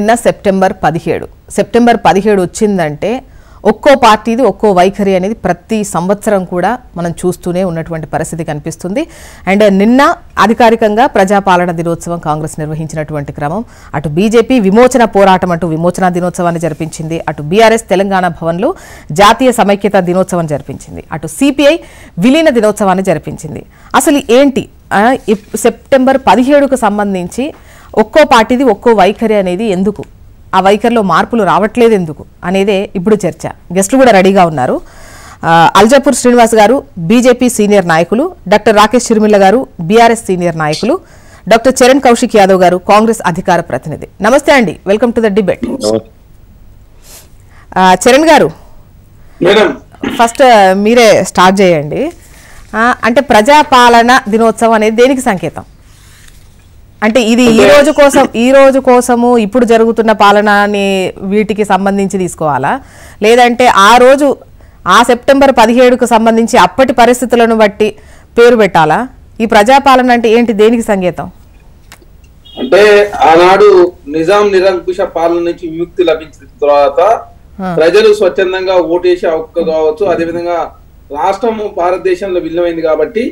నిన్న సెప్టెంబర్ 17 వచ్చిందంటే ఒక్కో పార్టీది ఒక్కో వైఖరి అనేది ప్రతి సంవత్సరం కూడా మనం చూస్తూనే ఉన్నటువంటి పరిస్థితి కనిపిస్తుంది. అండ్ నిన్న అధికారికంగా ప్రజాపాలన దినోత్సవం కాంగ్రెస్ నిర్వహించినటువంటి క్రమం, అటు బీజేపీ విమోచన పోరాటం అంటూ విమోచన దినోత్సవాన్ని జరిపించింది, అటు బీఆర్ఎస్ తెలంగాణ భవన్లో జాతీయ సమైక్యత దినోత్సవం జరిపించింది, అటు సిపిఐ విలీన దినోత్సవాన్ని జరిపించింది. అసలు ఏంటి సెప్టెంబర్ 17కు సంబంధించి ఒక్కో పార్టీది ఒక్కో వైఖరి అనేది ఎందుకు, ఆ వైఖరిలో మార్పులు రావట్లేదు ఎందుకు అనేదే ఇప్పుడు చర్చ. గెస్టులు కూడా రెడీగా ఉన్నారు. అల్జాపూర్ శ్రీనివాస్ గారు బీజేపీ సీనియర్ నాయకులు, డాక్టర్ రాకేష్ చిరుమిల్ల గారు బీఆర్ఎస్ సీనియర్ నాయకులు, డాక్టర్ చరణ్ కౌశిక్ యాదవ్ గారు కాంగ్రెస్ అధికార ప్రతినిధి. నమస్తే అండి, welcome to the debate. Charan గారు, ఫస్ట్ మీరే స్టార్ట్ చేయండి. అంటే ప్రజాపాలన దినోత్సవం అనేది దేనికి సంకేతం? అంటే ఇది ఈ రోజు కోసము ఇప్పుడు జరుగుతున్న పాలనని వీటికి సంబంధించి తీసుకోవాలా, లేదంటే ఆ సెప్టెంబర్ 17కు సంబంధించి అప్పటి పరిస్థితులను బట్టి పేరు పెట్టాలా? ఈ ప్రజాపాలన అంటే ఏంటి, దేనికి సంకేతం? అంటే ఆనాడు నిజాం నిరంకుశ పాలన నుంచి విముక్తి లభించిన తర్వాత ప్రజలు స్వచ్ఛందంగా ఓటేసే హక్కు కావచ్చు, అదేవిధంగా రాష్ట్రము భారతదేశంలో విలీనమైంది కాబట్టి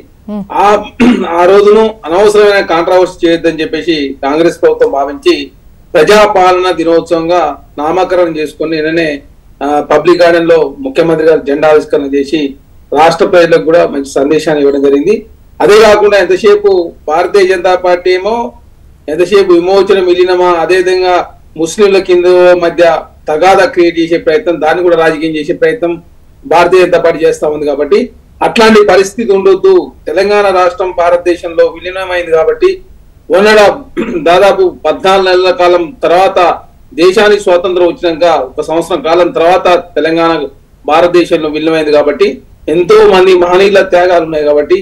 ఆ రోజును అనవసరమైన కాంట్రవర్సీ చేయొద్దని చెప్పేసి కాంగ్రెస్ ప్రభుత్వం భావించి ప్రజాపాలన దినోత్సవంగా నామకరణం చేసుకుని నిన్ననే పబ్లిక్ గార్డెన్ లో ముఖ్యమంత్రి గారు జెండా ఆవిష్కరణ చేసి రాష్ట్ర ప్రజలకు కూడా మంచి సందేశాన్ని ఇవ్వడం జరిగింది. అదే కాకుండా ఎంతసేపు భారతీయ జనతా పార్టీ ఏమో ఎంతసేపు విమోచన విలీనమా, అదేవిధంగా ముస్లింల కింద మధ్య తగాదా క్రియేట్ చేసే ప్రయత్నం, దాన్ని కూడా రాజకీయం చేసే ప్రయత్నం భారతీయ జనతా పార్టీ చేస్తా ఉంది. కాబట్టి అట్లాంటి పరిస్థితి ఉండొద్దు, తెలంగాణ రాష్ట్రం భారతదేశంలో విలీనమైంది కాబట్టి దాదాపు 14 నెలల కాలం తర్వాత దేశానికి స్వాతంత్రం వచ్చినాక 1 సంవత్సరం కాలం తర్వాత తెలంగాణ భారతదేశంలో విలీనమైంది కాబట్టి ఎంతో మంది మహనీయుల త్యాగాలు ఉన్నాయి కాబట్టి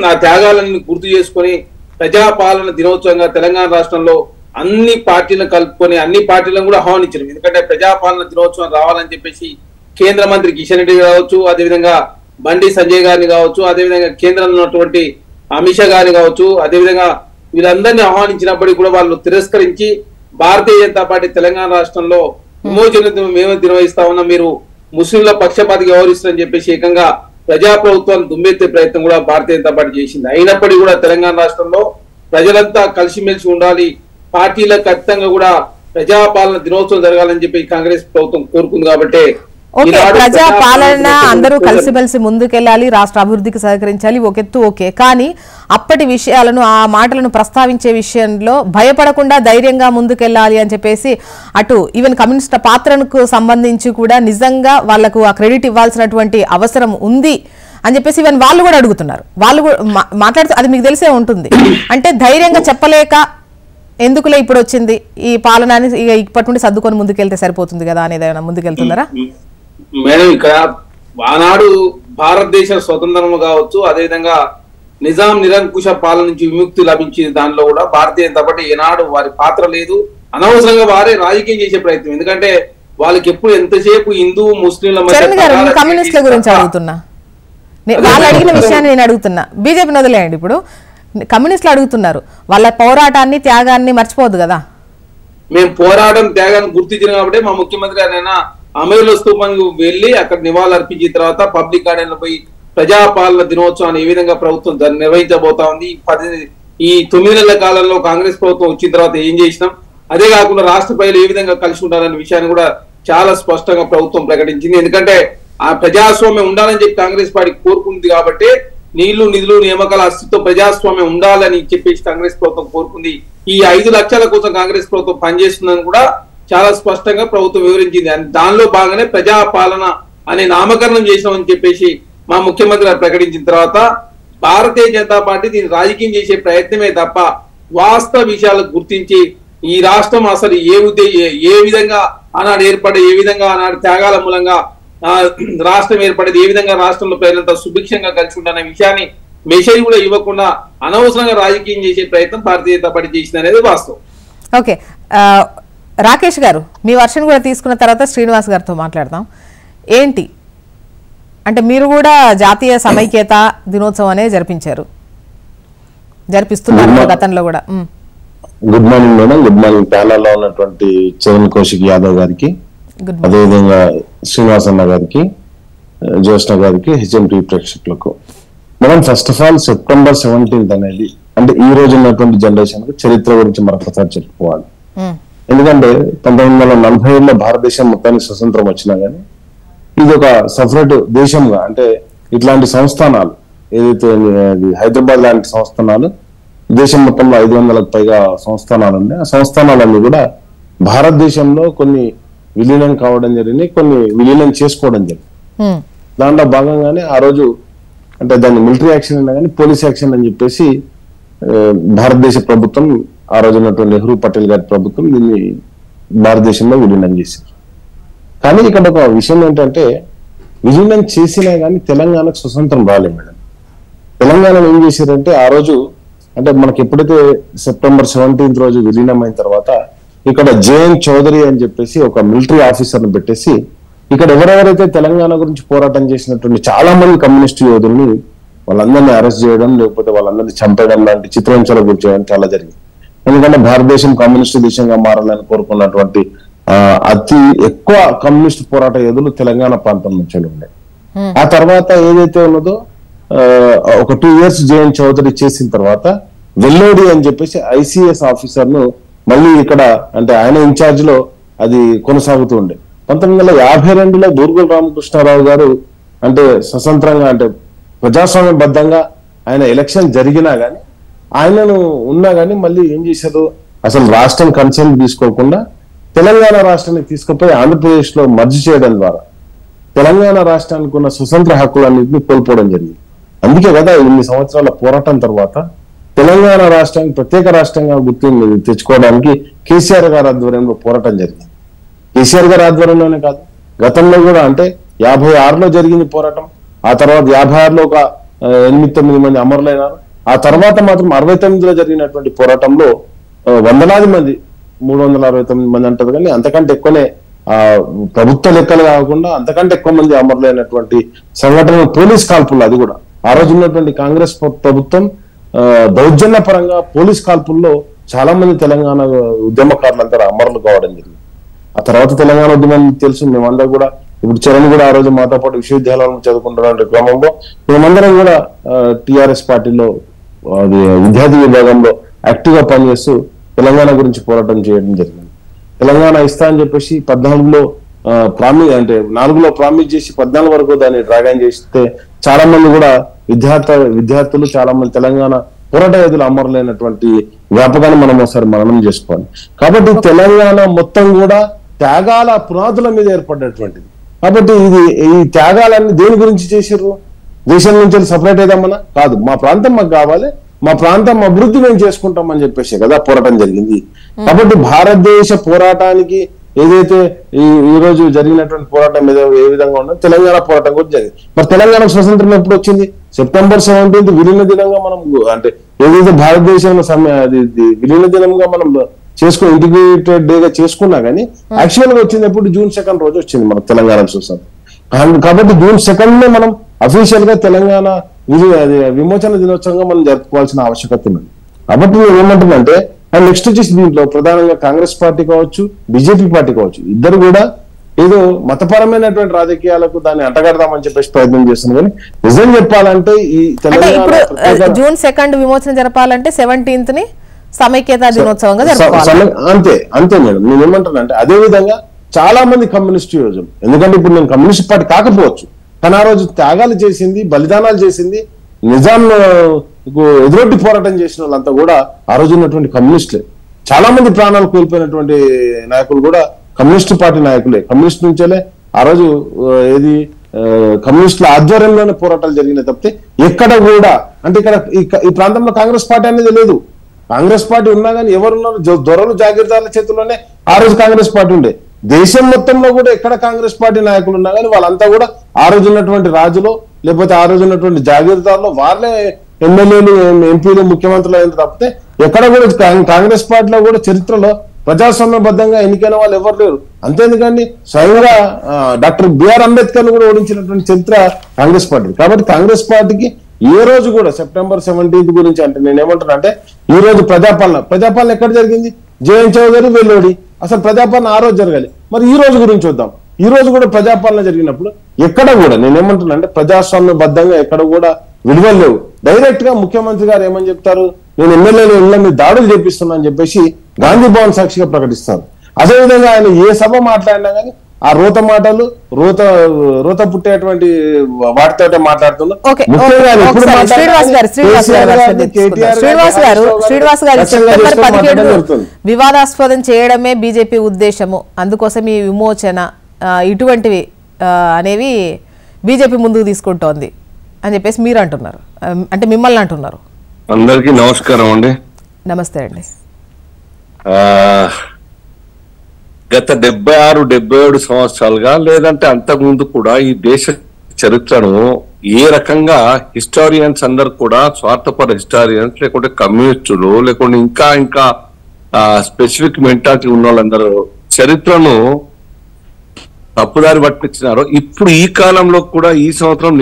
ఆ త్యాగాలను గుర్తు చేసుకొని ప్రజాపాలన దినోత్సవంగా తెలంగాణ రాష్ట్రంలో అన్ని పార్టీలను కలుపుకొని అన్ని పార్టీలను కూడా ఆహ్వానించారు. ఎందుకంటే ప్రజాపాలన దినోత్సవం రావాలని చెప్పేసి కేంద్ర మంత్రి కిషన్ రెడ్డి కావచ్చు, అదేవిధంగా బండి సంజయ్ గారిని కావచ్చు, అదేవిధంగా కేంద్రంలో ఉన్నటువంటి అమిత్ షా గారిని కావచ్చు, అదేవిధంగా వీళ్ళందరినీ ఆహ్వానించినప్పటికీ కూడా వాళ్ళు తిరస్కరించి భారతీయ జనతా పార్టీ తెలంగాణ రాష్ట్రంలో విమోచన మేము నిర్వహిస్తా ఉన్నాం, మీరు ముస్లింల పక్షపాతికి వ్యవహరిస్తారని చెప్పేసి ఏకంగా ప్రజాప్రభుత్వాన్ని దుమ్మెత్తే ప్రయత్నం కూడా భారతీయ జనతా పార్టీ చేసింది. అయినప్పటికీ కూడా తెలంగాణ రాష్ట్రంలో ప్రజలంతా కలిసిమెలిసి ఉండాలి, పార్టీలకు ఖచ్చితంగా కూడా ప్రజాపాలన దినోత్సవం జరగాలని చెప్పి కాంగ్రెస్ ప్రభుత్వం కోరుకుంది. కాబట్టి ప్రజాపాలన అందరూ కలిసిమెలిసి ముందుకెళ్ళాలి, రాష్ట్ర అభివృద్ధికి సహకరించాలి, ఒకెత్తు ఓకే. కానీ అప్పటి విషయాలను, ఆ మాటలను ప్రస్తావించే విషయంలో భయపడకుండా ధైర్యంగా ముందుకెళ్ళాలి అని చెప్పేసి అటు ఈవెన్ కమ్యూనిస్ట్ పాత్రకు సంబంధించి కూడా నిజంగా వాళ్లకు ఆ క్రెడిట్ ఇవ్వాల్సినటువంటి అవసరం ఉంది అని చెప్పేసి ఈవెన్ వాళ్ళు కూడా అడుగుతున్నారు. వాళ్ళు మాట్లాడుతూ అది మీకు తెలిసే ఉంటుంది. అంటే ధైర్యంగా చెప్పలేక ఎందుకులే ఇప్పుడు వచ్చింది ఈ పాలన అని ఇప్పటి నుండి సర్దుకొని ముందుకెళ్తే సరిపోతుంది కదా అనేది ఏమైనా ముందుకెళ్తున్నారా? మేడం, ఇక్కడ ఆనాడు భారతదేశ స్వతంత్రం కావచ్చు, అదేవిధంగా నిజాం నిరంకుశ పాలన నుంచి విముక్తి లభించింది. దానిలో కూడా భారతీయ జనతా పార్టీ ఏనాడు వారి పాత్ర లేదు. అనవసరంగా వారే రాజకీయం చేసే ప్రయత్నం, ఎందుకంటే వాళ్ళకి ఎప్పుడు ఎంతసేపు హిందూ ముస్లింల మధ్య కమ్యూనిస్టుల గురించి అడుగుతున్నా, వాళ్ళు అడిగిన విషయాన్ని నేను అడుగుతున్నా. బీజేపీని వదిలేయండి, ఇప్పుడు కమ్యూనిస్టులు అడుగుతున్నారు, వాళ్ళ పోరాటాన్ని త్యాగాన్ని మర్చిపోవద్దు కదా. మేము పోరాటం త్యాగాన్ని గుర్తించిన కాబట్టి మా ముఖ్యమంత్రి గారైనా అమరుల స్థూపానికి వెళ్లి అక్కడ నివాళులు అర్పించిన తర్వాత పబ్లిక్ గార్డెన్ లో పోయి ప్రజాపాలన దినోత్సవాన్ని ఏ విధంగా ప్రభుత్వం నిర్వహించబోతా ఉంది, ఈ 9 నెలల కాలంలో కాంగ్రెస్ ప్రభుత్వం వచ్చిన తర్వాత ఏం చేసినాం, అదే కాకుండా రాష్ట్ర ప్రజలు ఏ విధంగా కలిసి ఉండాలనే విషయాన్ని కూడా చాలా స్పష్టంగా ప్రభుత్వం ప్రకటించింది. ఎందుకంటే ఆ ప్రజాస్వామ్యం ఉండాలని చెప్పి కాంగ్రెస్ పార్టీ కోరుకుంది కాబట్టి నీళ్లు నిధులు నియామకాల అస్తిత్వం ప్రజాస్వామ్యం ఉండాలని చెప్పేసి కాంగ్రెస్ ప్రభుత్వం కోరుకుంది. ఈ 5 లక్షల కోసం కాంగ్రెస్ ప్రభుత్వం పనిచేస్తుందని కూడా చాలా స్పష్టంగా ప్రభుత్వం వివరించింది. దానిలో భాగంగానే ప్రజాపాలన అనే నామకరణం చేసినామని చెప్పేసి మా ముఖ్యమంత్రి గారు ప్రకటించిన తర్వాత భారతీయ జనతా పార్టీ దీన్ని రాజకీయం చేసే ప్రయత్నమే తప్ప వాస్తవ విషయాలకు గుర్తించి ఈ రాష్ట్రం అసలు ఏ విధంగా ఆనాడు ఏర్పడే, ఏ విధంగా ఆనాడు త్యాగాల మూలంగా రాష్ట్రం ఏర్పడేది, ఏ విధంగా రాష్ట్రంలో ప్రజలంతా సుభిక్షంగా కలిసి ఉండాలనే విషయాన్ని మెసేజ్ కూడా ఇవ్వకుండా అనవసరంగా రాజకీయం చేసే ప్రయత్నం భారతీయ జనతా పార్టీ చేసింది అనేది వాస్తవం. ఓకే, రాకేష్ గారు మీ వర్షన్ కూడా తీసుకున్న తర్వాత శ్రీనివాస్ గారితో మాట్లాడదాం. ఏంటి అంటే మీరు కూడా జాతీయ సమైక్యత దినోత్సవం అనేది జరిపిస్తున్నారు గతంలో కూడా. Good morning madam, good morning ప్యానల్లో ఉన్నటువంటి చరణ్ కౌశిక్ యాదవ్ గారికి, అదేవిధంగా శ్రీనివాసన్న గారికి, జ్యోత్స్న గారికి, హెచ్ఎంటీ ప్రేక్షకులకు. Madam, first of all September 17 అనేది అంటే ఈ రోజు ఉన్నటువంటి జనరేషన్ కు చరిత్ర గురించి మరొకసారి చెప్పుకోవాలి. ఎందుకంటే 1947లో భారతదేశం మొత్తానికి స్వతంత్రం వచ్చినా గానీ ఇది ఒక సపరేట్ దేశంగా, అంటే ఇట్లాంటి సంస్థానాలు ఏదైతే హైదరాబాద్ లాంటి సంస్థానాలు దేశం మొత్తంలో 500లకు పైగా సంస్థానాలు ఉన్నాయి. ఆ సంస్థానాలన్నీ కూడా భారతదేశంలో కొన్ని విలీనం కావడం జరిగింది, కొన్ని విలీనం చేసుకోవడం జరిగింది. దాంట్లో భాగంగానే ఆ రోజు అంటే దాన్ని మిలిటరీ యాక్షన్ అయినా కానీ పోలీస్ యాక్షన్ అని చెప్పేసి భారతదేశ ప్రభుత్వం, ఆ రోజు ఉన్నటువంటి నెహ్రూ పటేల్ గారి ప్రభుత్వం దీన్ని భారతదేశంలో విలీనం చేశారు. కానీ ఇక్కడ ఒక విషయం ఏంటంటే విలీనం చేసినా కానీ తెలంగాణకు స్వతంత్రం రాలేదు మేడం. తెలంగాణలో ఏం చేశారంటే ఆ రోజు అంటే మనకి ఎప్పుడైతే సెప్టెంబర్ 17 రోజు విలీనం అయిన తర్వాత ఇక్కడ జేఎన్ చౌదరి అని చెప్పేసి ఒక మిలిటరీ ఆఫీసర్ని పెట్టేసి ఇక్కడ ఎవరెవరైతే తెలంగాణ గురించి పోరాటం చేసినటువంటి చాలా మంది కమ్యూనిస్టు యోధుల్ని వాళ్ళందరినీ అరెస్ట్ చేయడం, లేకపోతే వాళ్ళందరినీ చంపేయడం లాంటి చిత్రహింసల గురి చేయడం చాలా జరిగింది. ఎందుకంటే భారతదేశం కమ్యూనిస్టు దేశంగా మారాలని కోరుకున్నటువంటి అతి ఎక్కువ కమ్యూనిస్టు పోరాట యోధులు తెలంగాణ ప్రాంతం నుంచి ఉండే. ఆ తర్వాత ఏదైతే ఉన్నదో ఒక 2 years జేఎన్ చౌదరి చేసిన తర్వాత వెల్లోడి అని చెప్పేసి ఐసీఎస్ ఆఫీసర్ ను మళ్ళీ ఇక్కడ అంటే ఆయన ఇన్ఛార్జ్ లో అది కొనసాగుతూ ఉండే. 1952లో బూర్గుల రామకృష్ణారావు గారు అంటే స్వతంత్రంగా అంటే ప్రజాస్వామ్యబద్ధంగా ఆయన ఎలక్షన్ జరిగినా గానీ ఆయనను ఉన్నా గానీ మళ్ళీ ఏం చేశారు, అసలు రాష్ట్రం కన్సెంట్ తీసుకోకుండా తెలంగాణ రాష్ట్రానికి తీసుకుపోయి ఆంధ్రప్రదేశ్ లో మర్జీ చేయడం ద్వారా తెలంగాణ రాష్ట్రానికి ఉన్న స్వతంత్ర హక్కులన్నింటినీ కోల్పోవడం జరిగింది. అందుకే కదా ఇన్ని సంవత్సరాల పోరాటం తర్వాత తెలంగాణ రాష్ట్రానికి ప్రత్యేక రాష్ట్రంగా గుర్తింపు తెచ్చుకోవడానికి కేసీఆర్ గారి ఆధ్వర్యంలో పోరాటం జరిగింది. కేసీఆర్ గారి ఆధ్వర్యంలోనే కాదు, గతంలో కూడా అంటే 56లో జరిగింది పోరాటం. ఆ తర్వాత 56లో ఒక 8-9 మంది అమరులైనారు. ఆ తర్వాత మాత్రం 69లో జరిగినటువంటి పోరాటంలో వందలాది మంది, 369 మంది అంటారు కానీ అంతకంటే ఎక్కువనే ప్రభుత్వ లెక్కలు కాకుండా అంతకంటే ఎక్కువ మంది అమరులైనటువంటి సంఘటనలు పోలీస్ కాల్పుల్లో, అది కూడా ఆ రోజు ఉన్నటువంటి కాంగ్రెస్ ప్రభుత్వం దౌర్జన్య పరంగా పోలీస్ కాల్పుల్లో చాలా మంది తెలంగాణ ఉద్యమకారులంతా అమరులు కావడం జరిగింది. ఆ తర్వాత తెలంగాణ ఉద్యమం తెలుసు, మేమందరం కూడా ఇప్పుడు చరణ్ కూడా ఆ రోజు మాతో పాటు విశ్వవిద్యాలయంలో చదువుకుంటున్న క్రమంలో మేమందరం కూడా టిఆర్ఎస్ పార్టీలో అది విద్యార్థి విభాగంలో యాక్టివ్ గా పనిచేస్తూ తెలంగాణ గురించి పోరాటం చేయడం జరిగింది. తెలంగాణ ఇస్తా అని చెప్పేసి 14లో అంటే 4లో ప్రామిస్ చేసి 14 వరకు దాన్ని డ్రాగన్ చేస్తే చాలా మంది కూడా విద్యార్థులు చాలా మంది తెలంగాణ పోరాట యోధులు అమరులైనటువంటి జ్ఞాపకాన్ని మనం ఒకసారి మననం చేసుకోవాలి. కాబట్టి తెలంగాణ మొత్తం కూడా త్యాగాల పునాదుల మీద ఏర్పడినటువంటిది. కాబట్టి ఈ త్యాగాలన్నీ దేని గురించి చేసిర్రు? దేశం నుంచి సపరేట్ అయిదామన్నా కాదు, మా ప్రాంతం మాకు కావాలి, మా ప్రాంతం అభివృద్ధి మేము చేసుకుంటామని చెప్పేసి కదా పోరాటం జరిగింది. కాబట్టి భారతదేశ పోరాటానికి ఏదైతే ఈ రోజు జరిగినటువంటి పోరాటం మీద ఏ విధంగా ఉన్నదో తెలంగాణ పోరాటం కూడా జరిగింది. మరి తెలంగాణకు స్వతంత్రం ఎప్పుడు వచ్చింది? సెప్టెంబర్ 17 విలీన దినంగా మనం అంటే ఏదైతే భారతదేశంలో విలీన దినంగా మనం చేసుకుని ఇంటిగ్రేటెడ్ డేగా చేసుకున్నా కానీ యాక్చువల్ గా వచ్చింది ఎప్పుడు June 2 రోజు వచ్చింది మనకు తెలంగాణ స్వతంత్రం. కాబట్టి June 2 మనం అఫీషియల్ గా తెలంగాణ విమోచన దినోత్సవంగా మనం జరుపుకోవాల్సిన ఆవశ్యకత ఉంది. కాబట్టి నేను ఏమంటున్నానంటే నెక్స్ట్ వచ్చేసి దీంట్లో ప్రధానంగా కాంగ్రెస్ పార్టీ కావచ్చు, బీజేపీ పార్టీ కావచ్చు, ఇద్దరు కూడా ఏదో మతపరమైనటువంటి రాజకీయాలకు దాన్ని అంటగడదామని చెప్పేసి ప్రయత్నం చేస్తుంది. కానీ నిజం చెప్పాలంటే ఈ తెలంగాణ June 2 విమోచన జరపాలంటే 17th ని సమైక్యతా దినోత్సవంగా జరపాలి. అంతే మేడం. నేను ఏమంటానంటే అదే విధంగా చాలా మంది కమ్యూనిస్టు యోజులు, ఎందుకంటే ఇప్పుడు నేను కమ్యూనిస్ట్ పార్టీ కాకపోవచ్చు కానీ ఆ రోజు త్యాగాలు చేసింది, బలిదానాలు చేసింది, నిజాం ఎదురొడ్డి పోరాటం చేసిన వాళ్ళంతా కూడా ఆ రోజు ఉన్నటువంటి కమ్యూనిస్టులే. చాలా మంది ప్రాణాలు కోల్పోయినటువంటి నాయకులు కూడా కమ్యూనిస్టు పార్టీ నాయకులే. కమ్యూనిస్ట్ నుంచేలే ఆ రోజు ఏది కమ్యూనిస్టుల ఆధ్వర్యంలోనే పోరాటాలు జరిగినాయి తప్పితే ఎక్కడ కూడా అంటే ఇక్కడ ఈ ప్రాంతంలో కాంగ్రెస్ పార్టీ అనేది లేదు. కాంగ్రెస్ పార్టీ ఉన్నా కానీ ఎవరున్నారు? దొరలు జాగీర్దారుల చేతుల్లోనే ఆ రోజు కాంగ్రెస్ పార్టీ ఉండే. దేశం మొత్తంలో కూడా ఎక్కడ కాంగ్రెస్ పార్టీ నాయకులు ఉన్నా కానీ వాళ్ళంతా కూడా ఆ రోజు ఉన్నటువంటి రాజులు లేకపోతే ఆ రోజు ఉన్నటువంటి జాగీర్దారులు వాళ్ళే ఎమ్మెల్యేలు, ఎంపీలు, ముఖ్యమంత్రులు అయిన తప్పితే ఎక్కడ కూడా కాంగ్రెస్ పార్టీలో కూడా చరిత్రలో ప్రజాస్వామ్యబద్ధంగా ఎన్నికైన వాళ్ళు ఎవరు లేరు. అంతేందుకండి స్వయంగా డాక్టర్ బిఆర్ అంబేద్కర్ ను కూడా ఓడించినటువంటి చరిత్ర కాంగ్రెస్ పార్టీ. కాబట్టి కాంగ్రెస్ పార్టీకి ఏ రోజు కూడా సెప్టెంబర్ 17 గురించి అంటే నేను ఏమంటున్నా అంటే ఈ రోజు ప్రజాపాలన ఎక్కడ జరిగింది? జేఎన్ చౌదరి వెల్లోడి. అసలు ప్రజాపాలన ఆ రోజు జరగాలి. మరి ఈ రోజు గురించి వద్దాం. ఈ రోజు కూడా ప్రజాపాలన జరిగినప్పుడు ఎక్కడ కూడా నేనేమంటున్నా అంటే ప్రజాస్వామ్యబద్ధంగా ఎక్కడ కూడా విలువలు లేవు. డైరెక్ట్ గా ముఖ్యమంత్రి గారు ఏమని చెప్తారు, నేను ఎమ్మెల్యేలు ఇళ్ల మీద దాడులు చేపిస్తున్నా అని చెప్పేసి గాంధీ భవన్ సాక్షిగా ప్రకటిస్తారు. అదేవిధంగా ఆయన ఏ సభ మాట్లాడినా కానీ ఆ రోత మాటలు రోత పుట్టేటువంటి వాటితో మాట్లాడుతున్నారు. వివాదాస్పదం చేయడమే బీజేపీ ఉద్దేశము, అందుకోసం ఈ విమోచన ఇటువంటివి అనేవి బీజేపీ ముందుకు తీసుకుంటోంది అని చెప్పేసి మీరు అంటున్నారు, అంటే మిమ్మల్ని అంటున్నారు. అందరికీ నమస్కారం అండి. నమస్తే అండి. గత 76-77 సంవత్సరాలుగా లేదంటే అంతకుముందు కూడా ఈ దేశ చరిత్రను ఏ రకంగా హిస్టారియన్స్ అందరు కూడా స్వార్థపర హిస్టారియన్స్ లేకుంటే కమ్యూనిస్టులు లేకుంటే ఇంకా స్పెసిఫిక్ మెంటాలిటీ ఉన్న వాళ్ళందరూ చరిత్రను తప్పుదారి పట్టించినారు. ఇప్పుడు ఈ కాలంలో కూడా ఈ సంవత్సరం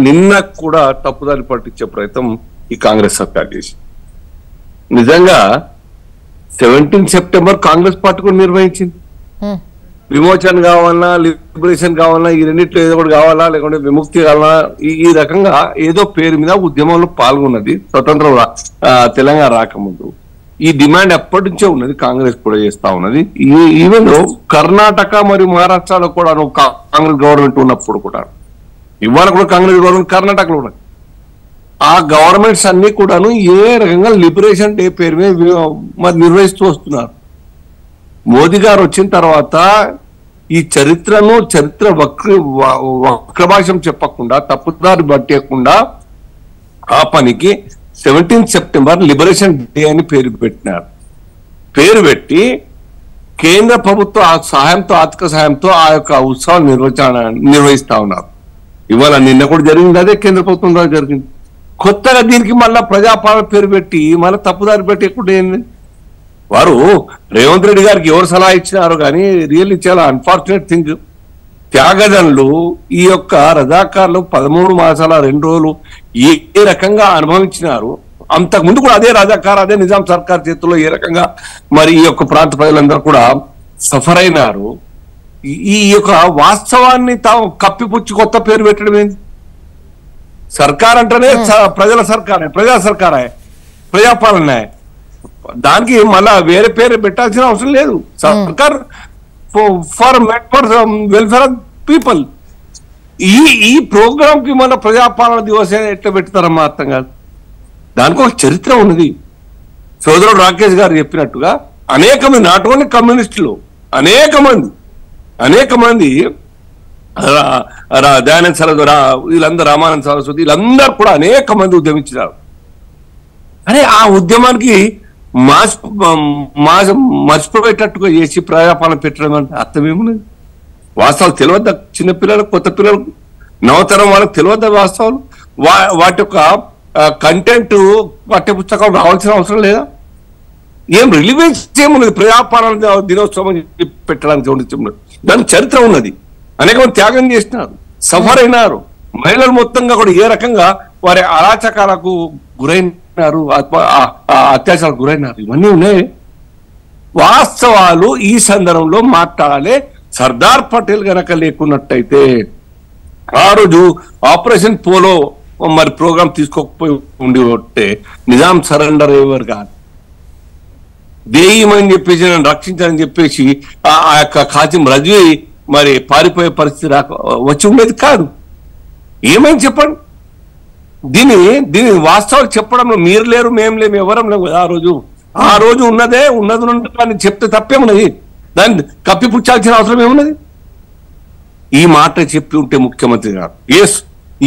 నిన్న కూడా తప్పుదారి పట్టించే ప్రయత్నం ఈ కాంగ్రెస్ సర్కార్ చేసి నిజంగా 17 సెప్టెంబర్ కాంగ్రెస్ పార్టీ కూడా నిర్వహించింది. విమోచన కావాలన్నా లిబరేషన్ కావాలన్నా ఈ రెండింటిలో ఏదో ఒకటి కావాలా లేకుంటే విముక్తి కావాలన్నా ఈ రకంగా ఏదో పేరు మీద ఉద్యమంలో పాల్గొన్నది స్వతంత్రం తెలంగాణ రాకముందు. ఈ డిమాండ్ ఎప్పటి నుంచో ఉన్నది, కాంగ్రెస్ కూడా చేస్తా ఉన్నది. ఈవెన్ కర్ణాటక మరియు మహారాష్ట్రలో కూడా కాంగ్రెస్ గవర్నమెంట్ ఉన్నప్పుడు కూడా ఇవాళ కూడా కాంగ్రెస్ గవర్నమెంట్ కర్ణాటకలో ఉన్నది. ఆ గవర్నమెంట్స్ అన్ని కూడాను ఏ రకంగా లిబరేషన్ డే పేరు మీద మరి నిర్వహిస్తూ వస్తున్నారు. మోదీ గారు వచ్చిన తర్వాత ఈ చరిత్ర వక్రభాషం చెప్పకుండా తప్పుదారి పట్టకుండా ఆ పనికి 17 సెప్టెంబర్ లిబరేషన్ డే అని పేరు పెట్టినారు. పేరు పెట్టి కేంద్ర ప్రభుత్వ సహాయంతో ఆర్థిక సహాయంతో ఆ యొక్క ఉత్సవాలు నిర్వహిస్తా ఉన్నారు. ఇవాళ నిన్న కూడా జరిగింది, అదే కేంద్ర ప్రభుత్వం ద్వారా జరిగింది. కొత్తగా దీనికి మళ్ళా ప్రజాపాలన పేరు పెట్టి మళ్ళీ తప్పుదారి పెట్టి ఎక్కడ ఏంది? వారు రేవంత్ రెడ్డి గారికి ఎవరు సలహా ఇచ్చినారో కానీ రియల్లీ చాలా అన్ఫార్చునేట్ థింగ్. త్యాగదనులు ఈ యొక్క రజాకారులు 13 మాసాల 2 రోజులు ఏ రకంగా అనుభవించినారు. అంతకుముందు కూడా అదే నిజాం సర్కార్ చేతుల్లో ఏ రకంగా మరి ఈ యొక్క ప్రాంత ప్రజలందరూ కూడా సఫర్ అయినారు. ఈ యొక్క వాస్తవాన్ని తాము కప్పిపుచ్చి కొత్త పేరు పెట్టడం ఏంది? సర్కార్ అంటేనే ప్రజల సర్కారే, ప్రజా సర్కారే, ప్రజాపాలనే. దానికి మళ్ళా వేరే పేరు పెట్టాల్సిన అవసరం లేదు. సర్కార్ ఫర్ వెల్ఫేర్ ఆఫ్ పీపుల్. ఈ ప్రోగ్రామ్ కి మన ప్రజాపాలన దివస్ ఎట్లా పెడతారమ్మా అర్థం కాదు. దానికి ఒక చరిత్ర ఉన్నది. సోదరుడు రాకేష్ గారు చెప్పినట్టుగా అనేక మంది, నాట్ ఓన్లీ కమ్యూనిస్టులు, అనేక మంది దయానంద సరస్వతి వీళ్ళందరూ, రామానంద సరస్వతి వీళ్ళందరూ కూడా అనేక మంది ఉద్యమించినారు. అరే ఆ ఉద్యమానికి మర్చిపోయేటట్టుగా చేసి ప్రజాపాలన పెట్టడం అంటే అర్థం ఏమున్నది? వాస్తవాలు తెలియద్దా చిన్నపిల్లలకు, కొత్త పిల్లలకు, నవతరం వాళ్ళకి తెలియద్దా వాస్తవాలు? వాటి యొక్క కంటెంట్ పాఠ్య పుస్తకాలు రావాల్సిన అవసరం లేదా? ఏం రిలివెన్స్ ఏమున్నది? ప్రజాపాలన దినోత్సవం పెట్టడానికి ఉన్నది. దాని చరిత్ర ఉన్నది. అనేక మంది త్యాగం చేసినారు, సఫర్ అయినారు. మహిళలు మొత్తంగా కూడా ఏ రకంగా వారి అరాచకాలకు గురైనారు, అత్యాచారాలకు గురైనారు. ఇవన్నీ ఉన్నాయి. వాస్తవాలు ఈ సందర్భంలో మాట్లాడాలి. సర్దార్ పటేల్ గనక లేకున్నట్టయితే ఆ రోజు ఆపరేషన్ పోలో మరి ప్రోగ్రాం తీసుకోకపోయి ఉండి ఉంటే నిజాం సరెండర్ అయ్యేవారు కాదు. దేయమని చెప్పేసి నన్ను రక్షించాలని చెప్పేసి ఆ యొక్క ఖాసిం రజ్వీ మరి పారిపోయే పరిస్థితి వచ్చి ఉండేది కాదు. ఏమైంది చెప్పండి? దీని వాస్తవాలు చెప్పడంలో మీరు లేరు, మేము లేము, ఎవరం లేవు కదా. ఆ రోజు ఉన్నది అని చెప్తే తప్పేమున్నది? దాన్ని కప్పిపుచ్చాల్సిన అవసరం ఏమున్నది? ఈ మాట చెప్పి ఉంటే ముఖ్యమంత్రి గారు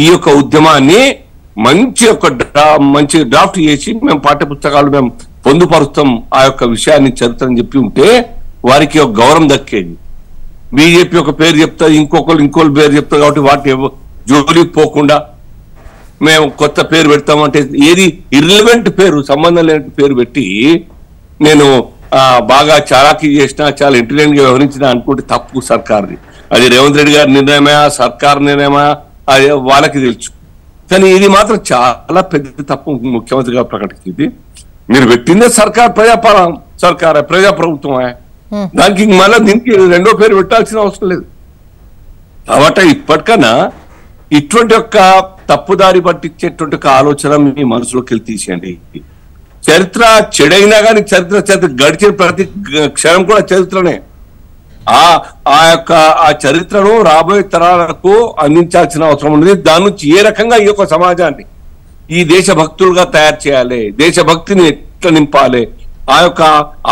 ఈ యొక్క ఉద్యమాన్ని మంచి డ్రాఫ్ట్ చేసి మేము పాఠ్యపుస్తకాలు మేము పొందుపరుస్తాం, ఆ యొక్క విషయాన్ని చదువుతామని చెప్పి ఉంటే వారికి ఒక గౌరవం దక్కేది. బీజేపీ ఒక పేరు చెప్తారు, ఇంకోళ్ళు పేరు చెప్తారు. కాబట్టి వాటి జోలికి పోకుండా మేము కొత్త పేరు పెడతామంటే ఏది ఇర్రిలవెంట్ పేరు, సంబంధం లేని పేరు పెట్టి నేను బాగా చాలాకి చేసినా, చాలా ఇంటెలిజెంట్ గా వ్యవహరించిన అనుకుంటే తప్పు సర్కార్ది. అది రేవంత్ రెడ్డి గారి నిర్ణయమా, సర్కార్ నిర్ణయమా, అది వాళ్ళకి తెలుసు. కానీ ఇది మాత్రం చాలా పెద్ద తప్పు ముఖ్యమంత్రిగా ప్రకటించింది. మీరు పెట్టిందే సర్కార్ ప్రజాపాలన సర్కార్ ప్రజాప్రభుత్వమే, దానికి మళ్ళీ దీనికి రెండో పేరు పెట్టాల్సిన అవసరం లేదు. కాబట్టి ఇప్పటికన్నా ఇటువంటి యొక్క తప్పుదారి పట్టించేటువంటి ఒక ఆలోచన మీ మనసులోకి వెళ్ళి తీసేయండి. చరిత్ర చెడైనా కానీ చరిత్ర గడిచిన ప్రతి క్షణం కూడా చరిత్రనే. ఆ చరిత్రను రాబోయే తరాలకు అందించాల్సిన అవసరం ఉంది. దాని నుంచి ఏ రకంగా ఈ యొక్క సమాజాన్ని ఈ దేశభక్తులుగా తయారు చేయాలి, దేశభక్తిని ఎట్లా నింపాలి, ఆ యొక్క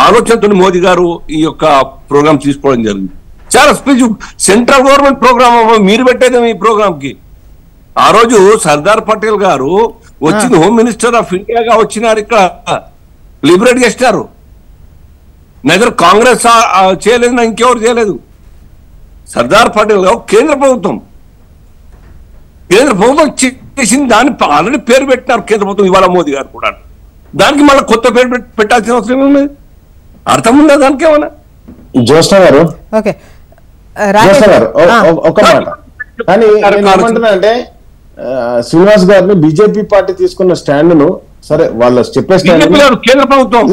ఆలోచనతో మోదీ గారు ఈ యొక్క ప్రోగ్రామ్ తీసుకోవడం జరిగింది. చాలా స్పీచ్ సెంట్రల్ గవర్నమెంట్ ప్రోగ్రామ్ మీరు పెట్టేది ఈ ప్రోగ్రామ్ కి. ఆ రోజు సర్దార్ పటేల్ గారు వచ్చింది హోమ్ మినిస్టర్ ఆఫ్ ఇండియాగా వచ్చినారు, ఇక్కడ లిబరేట్ చేసినారు. నెదర్ కాంగ్రెస్ చేయలేదు, నా ఇంకెవరు చేయలేదు. సర్దార్ పటేల్ గారు కేంద్ర ప్రభుత్వం చేసింది, దాన్ని ఆల్రెడీ పేరు పెట్టినారు కేంద్ర ప్రభుత్వం. ఇవాళ మోదీ గారు కూడా దానికి మళ్ళీ కొత్త పేరు పెట్టాల్సిన అవసరం ఏమున్నది? అర్థం ఉందా దానికి ఏమన్నా? జ్యోత్స్న గారు ఒక మాట కానీ ఏమంటున్నానంటే, శ్రీనివాస్ గారిని బీజేపీ పార్టీ తీసుకున్న స్టాండ్ ను, సరే వాళ్ళు చెప్పే స్టాండ్ కేంద్ర ప్రభుత్వం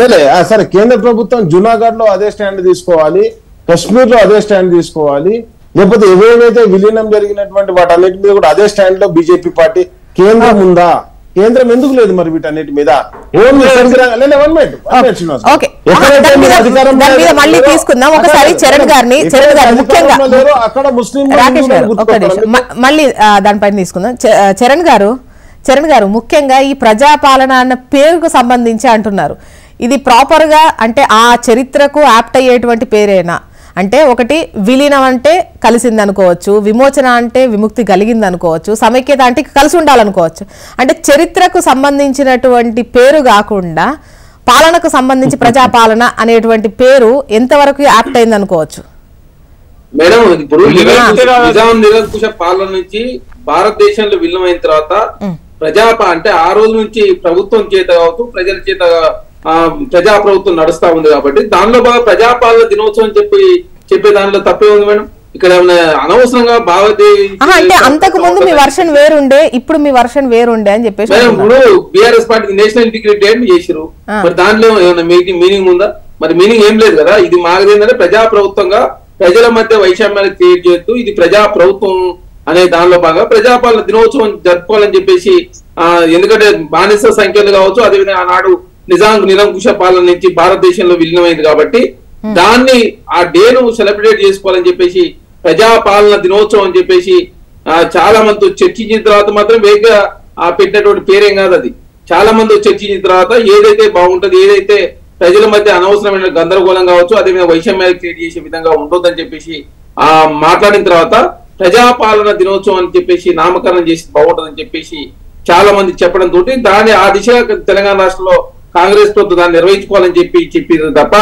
సరే కేంద్ర ప్రభుత్వం జునాగఢ్ లో అదే స్టాండ్ తీసుకోవాలి, కశ్మీర్ లో అదే స్టాండ్ తీసుకోవాలి, లేకపోతే ఏవేవైతే విలీనం జరిగినటువంటి వాటన్నిటి మీద కూడా అదే స్టాండ్ లో బీజేపీ పార్టీ. కేంద్రం ఉందా? కేంద్రం ఎందుకు లేదు మరి వీటన్నిటి మీద? అక్కడ ముస్లిం మళ్ళీ దానిపైన తీసుకుందాం. చరణ్ గారు ముఖ్యంగా ఈ ప్రజాపాలన అన్న పేరుకు సంబంధించి అంటున్నారు, ఇది ప్రాపర్ గా అంటే ఆ చరిత్రకు యాప్ట్ అయ్యేటువంటి పేరేనా? అంటే ఒకటి విలీనం అంటే కలిసింది అనుకోవచ్చు, విమోచన అంటే విముక్తి కలిగింది అనుకోవచ్చు, సమైక్యత అంటే కలిసి ఉండాలనుకోవచ్చు. అంటే చరిత్రకు సంబంధించినటువంటి పేరు కాకుండా పాలనకు సంబంధించి ప్రజాపాలన అనేటువంటి పేరు ఎంతవరకు యాప్ట్ అయింది అనుకోవచ్చు? మేడం, ఇప్పుడు నిజాం నిరంకుశ పాలన నుంచి భారతదేశంలో విలీనమైన తర్వాత అంటే ఆ రోజు నుంచి ప్రభుత్వం చేత కావచ్చు, ప్రజల చేత ప్రజాప్రభుత్వం నడుస్తా ఉంది. కాబట్టి దానిలో బాగా ప్రజాపాలన దినోత్సవం చెప్పే దానిలో తప్పే ఉంది మేడం. ఇక్కడ అనవసరంగా అంటే అంతకు ముందు మీ వర్షన్ వేరుండే, ఇప్పుడు మీ వర్షన్ వేరుండే అని చెప్పేసి ఇప్పుడు బీఆర్ఎస్ పార్టీ నేషనల్ ఇంటిగ్రిటీ అని చేసిరు. మరి దాంట్లో ఏమైనా మీనింగ్ ఉందా? మరి మీనింగ్ ఏం లేదు కదా. ఇది మాకు ఏంటంటే ప్రజాప్రభుత్వంగా ప్రజల మధ్య వైషమ్యాలు క్రియేట్ చేస్తూ ఇది ప్రజాప్రభుత్వం అనే దానిలో భాగంగా ప్రజాపాలన దినోత్సవం జరుపుకోవాలని చెప్పేసి, ఎందుకంటే బానిస సంఖ్యలు కావచ్చు, అదేవిధంగా ఆనాడు నిరంకుశ పాలన నుంచి భారతదేశంలో విలీనమైంది కాబట్టి దాన్ని ఆ డేను సెలబ్రేట్ చేసుకోవాలని చెప్పేసి ప్రజాపాలన దినోత్సవం అని చెప్పేసి చాలా మంది చర్చించిన తర్వాత మాత్రం వేగంగా పెట్టినటువంటి పేరేం కాదు. అది చాలా మంది చర్చించిన తర్వాత ఏదైతే బాగుంటది, ఏదైతే ప్రజల మధ్య అనవసరమైన గందరగోళం కావచ్చు, అదేవిధంగా వైషమ్యాలు క్రియేట్ చేసే విధంగా ఉంటుందని చెప్పేసి మాట్లాడిన తర్వాత ప్రజాపాలన దినోత్సవం అని చెప్పేసి నామకరణం చేసి బాగుంటుందని చెప్పేసి చాలా మంది చెప్పడం తోటి ఆ దిశగా తెలంగాణ రాష్ట్రంలో కాంగ్రెస్ ప్రభుత్వం దాన్ని నిర్వహించుకోవాలని చెప్పింది తప్ప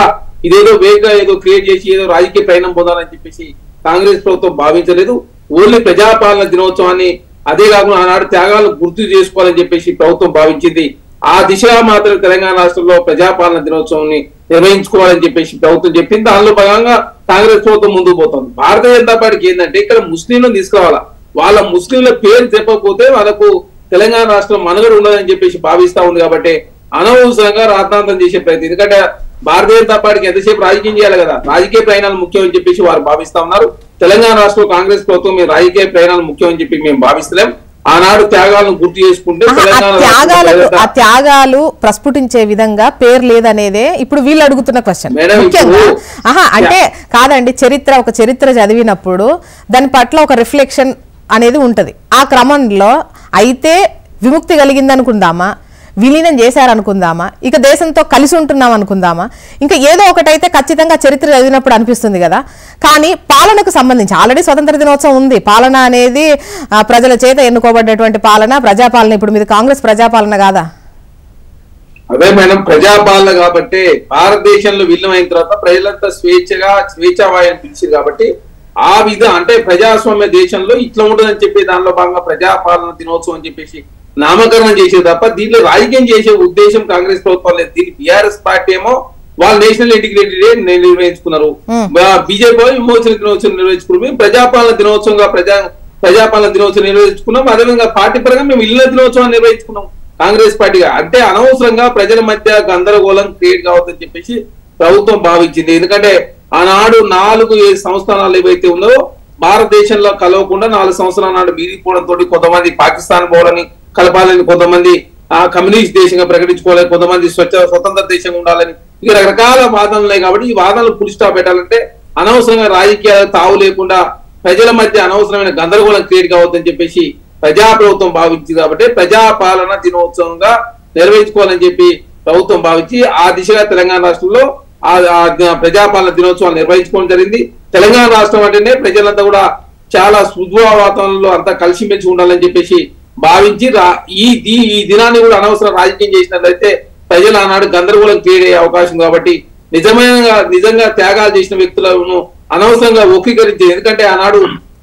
ఇదేదో వేగంగా ఏదో క్రియేట్ చేసి ఏదో రాజకీయ ప్రయాణం పొందాలని చెప్పేసి కాంగ్రెస్ ప్రభుత్వం భావించలేదు. ఓన్లీ ప్రజాపాలన దినోత్సవాన్ని, అదే కాకుండా ఆనాడు త్యాగాలను గుర్తు చేసుకోవాలని చెప్పేసి ప్రభుత్వం భావించింది. ఆ దిశగా మాత్రం తెలంగాణ రాష్ట్రంలో ప్రజాపాలన దినోత్సవాన్ని నిర్వహించుకోవాలని చెప్పేసి ప్రభుత్వం చెప్పింది. దానిలో భాగంగా కాంగ్రెస్ ప్రభుత్వం ముందుకు పోతుంది. భారతీయ జనతా పార్టీకి ఏంటంటే ఇక్కడ ముస్లింలను తీసుకురావాలా, వాళ్ళ ముస్లింల పేరు చెప్పకపోతే వాళ్ళకు తెలంగాణ రాష్ట్రం మనుగడ ఉండదని చెప్పేసి భావిస్తా ఉంది. కాబట్టి అనవసరంగా రాద్ధాంతం చేసే ప్రయత్నం, ఎందుకంటే భారతీయ జనతా పార్టీకి ఎంతసేపు రాజకీయం చేయాలి కదా, రాజకీయ ప్రయాణాలు ముఖ్యం అని చెప్పేసి వారు భావిస్తా ఉన్నారు. తెలంగాణ రాష్ట్రంలో కాంగ్రెస్ ప్రభుత్వం మీ రాజకీయ ప్రయాణాలు ముఖ్యం అని చెప్పి మేము భావిస్తలేం. ఆనాడు త్యాగాలను గుర్తు చేసుకుంటే ఆ త్యాగాలు ప్రస్ఫుటించే విధంగా పేరు లేదనేదే ఇప్పుడు వీళ్ళు అడుగుతున్న క్వశ్చన్. ముఖ్యంగా అంటే కాదండి, ఒక చరిత్ర చదివినప్పుడు దాని పట్ల ఒక రిఫ్లెక్షన్ అనేది ఉంటది. ఆ క్రమంలో అయితే విముక్తి కలిగింది అనుకుందామా, విలీనం చేశారనుకుందామా, ఇక దేశంతో కలిసి ఉంటున్నాం అనుకుందామా, ఇంకా ఏదో ఒకటైతే ఖచ్చితంగా చరిత్ర చదివినప్పుడు అనిపిస్తుంది కదా. కానీ పాలనకు సంబంధించి ఆల్రెడీ స్వతంత్ర దినోత్సవం ఉంది. పాలన అనేది ప్రజల చేత ఎన్నుకోబడ్డటువంటి పాలన, ప్రజాపాలన. ఇప్పుడు మీది కాంగ్రెస్ ప్రజాపాలన కాదా? అదే మేడం, ప్రజాపాలన కాబట్టి భారతదేశంలో విలీనమైన తర్వాత ప్రజలంతా స్వేచ్ఛావాయాన్ని పిలిచారు కాబట్టి ఆ అంటే ప్రజాస్వామ్య దేశంలో ఇట్లా ఉంటుందని చెప్పి దానిలో భాగంగా ప్రజాపాలన దినోత్సవం అని చెప్పేసి నామకరణం చేసేది తప్ప దీంట్లో రాజకీయం చేసే ఉద్దేశం కాంగ్రెస్ ప్రభుత్వం లేదు. దీనికి బీఆర్ఎస్ పార్టీ ఏమో వాళ్ళు నేషనల్ ఇంటిగ్రిటీ డే నిర్వహించుకున్నారు, బీజేపీ విమోచన దినోత్సవం నిర్వహించుకున్నారు. ప్రజాపాలన దినోత్సవంగా ప్రజాపాలన దినోత్సవం నిర్వహించుకున్నాం. అదేవిధంగా పార్టీ పరంగా మేము ఇళ్ల దినోత్సవాన్ని నిర్వహించుకున్నాం కాంగ్రెస్ పార్టీగా. అంటే అనవసరంగా ప్రజల మధ్య గందరగోళం క్రియేట్ కావద్దని చెప్పేసి ప్రభుత్వం భావించింది. ఎందుకంటే ఆనాడు 4-7 సంవత్సరాలు ఏవైతే ఉందో భారతదేశంలో కలవకుండా 4 సంవత్సరాల నాడు మీరిపోవడంతో కొంతమంది పాకిస్తాన్ పోవాలని కలపాలని, కొంతమంది కమ్యూనిస్ట్ దేశంగా ప్రకటించుకోవాలని, కొంతమంది స్వతంత్ర దేశంగా ఉండాలని, ఇక రకరకాల వాదనలు ఉన్నాయి. కాబట్టి ఈ వాదనలు ఫుల్ స్టాప్ పెట్టాలంటే అనవసరంగా రాజకీయాలకు తావు లేకుండా ప్రజల మధ్య అనవసరమైన గందరగోళం క్రియేట్ కావద్దని చెప్పేసి ప్రజాప్రభుత్వం భావించింది. కాబట్టి ప్రజాపాలన దినోత్సవంగా నిర్వహించుకోవాలని చెప్పి ప్రభుత్వం భావించి ఆ దిశగా తెలంగాణ రాష్ట్రంలో ప్రజాపాలన దినోత్సవాలు నిర్వహించుకోవడం జరిగింది. తెలంగాణ రాష్ట్రం అంటేనే ప్రజలంతా కూడా చాలా శుద్వ వాతావరణంలో అంతా కలిసిమెలిసి ఉండాలని చెప్పేసి భావించి ఈ దినాన్ని కూడా అనవసర రాజకీయం చేసినట్లయితే ప్రజలు ఆనాడు గందరగోళం క్రియేట్ అయ్యే అవకాశం. కాబట్టి నిజంగా త్యాగాలు చేసిన వ్యక్తులను అనవసరంగా వక్రీకరించారు. ఎందుకంటే ఆనాడు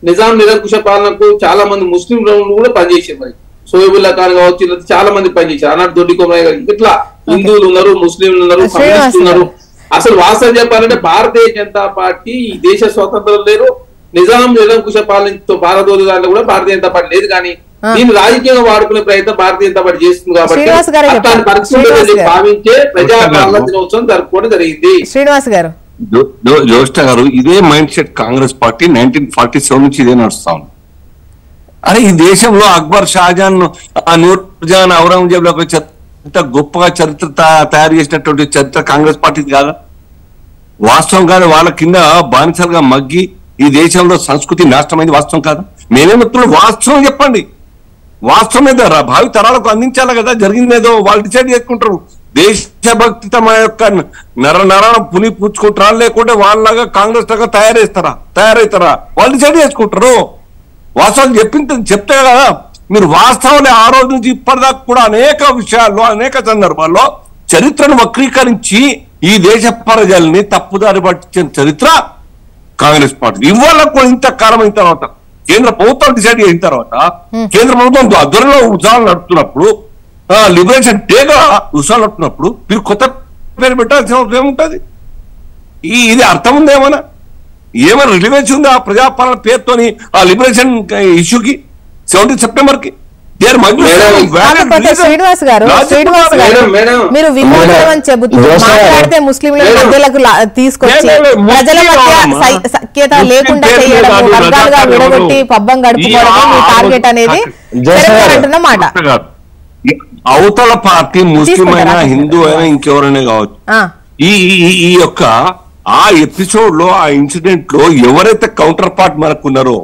నిజాం నిరంకుశ పాలనకు చాలా మంది ముస్లిం కూడా పనిచేసారు. మరి సోయబుల్లా ఖాన్ కావచ్చు, చాలా మంది పనిచేశారు. ఆనాడు దొడ్డి కొమరయ్య గారు, ఇట్లా హిందువులు ఉన్నారు, ముస్లింలు ఉన్నారు, కమ్యూనిస్టులు ఉన్నారు. అసలు వాస్తవం చెప్పాలంటే భారతీయ జనతా పార్టీ ఈ దేశ స్వతంత్రం లేరు, నిజాం నిరంకుశ పాలనతో భారతోజు దాంట్లో కూడా భారతీయ జనతా పార్టీ లేదు. కానీ దీన్ని రాజకీయంగా వాడుకునే ప్రయత్నం భారతీయ జనతా పార్టీ చేస్తుంది. కాబట్టి అట్లాంటి పరిస్థితుల్లో భావించే ప్రజాపాలన దినోత్సవం జరుపుకోవడం జరిగింది. శ్రీనివాస్ గారు, జోష్ట గారు, ఇదే మైండ్ సెట్ కాంగ్రెస్ పార్టీ 1947 నుంచి ఇదే నడుస్తా ఉంది. అరే ఈ దేశంలో అక్బర్, షాజహాన్, నూర్జహాన్, ఔరంగజేబ్ లకు ఇంత గొప్పగా చరిత్ర తయారు చేసినటువంటి చరిత్ర కాంగ్రెస్ పార్టీది కాదా? వాస్తవం కాదు, వాళ్ళ కింద బానిసలుగా మగ్గి ఈ దేశంలో సంస్కృతి నాశనమైంది. వాస్తవం కాదా? మేమేమిత్రులు వాస్తవం చెప్పండి. వాస్తవం ఏదో భావి తరాలకు అందించాలి కదా. జరిగిందేదో వాళ్ళు డిసైడ్ చేసుకుంటారు. దేశభక్తి తమ యొక్క నరాన పుని పుచ్చుకుంటారా, లేకుంటే వాళ్ళలాగా కాంగ్రెస్ లాగా తయారవుతారా వాళ్ళు డిసైడ్ చేసుకుంటారు. వాస్తవం చెప్తే కదా. మీరు వాస్తవాన్ని ఆ రోజు నుంచి ఇప్పటిదాకా కూడా అనేక విషయాల్లో, అనేక సందర్భాల్లో చరిత్రను వక్రీకరించి ఈ దేశ ప్రజల్ని తప్పుదారి పట్టించిన చరిత్ర కాంగ్రెస్ పార్టీ. ఇవాళ కూడా ఇంతకాలం అయిన తర్వాత కేంద్ర ప్రభుత్వం డిసైడ్ అయిన తర్వాత కేంద్ర ప్రభుత్వం అధ్వర్యంలో ఉత్సవాలు నడుపుతున్నప్పుడు, లిబరేషన్ డేగా ఉత్సవాలు నడుపుతున్నప్పుడు మీరు కొత్త పేరు పెట్టాల్సిన అవసరం ఏముంటుంది? ఇది అర్థం ఉంది ఏమైనా రిలివెన్స్ ఉంది ఆ ప్రజాపాలన పేరుతోని ఆ లిబరేషన్ ఇష్యూకి 17 సెప్టెంబర్ కి? శ్రీనివాస్ గారు, మీరు విమోచనం చెబుతూ మాట్లాడితే ముస్లింలను మధ్యలకు తీసుకొచ్చి ప్రజల మధ్య సఖ్యత లేకుండా చేయడం, వర్గాలుగా విడగొట్టి పబ్బం గడుపుకోవడం మీ టార్గెట్ అనేది అంటున్న మాట. అవతల పార్టీ ముస్లిం అయినా, హిందూ అయినా, ఇంకెవరైనా కావచ్చు, ఈ యొక్క ఆ ఎపిసోడ్ లో, ఆ ఇన్సిడెంట్ లో ఎవరైతే కౌంటర్ పార్ట్ మనకున్నారో,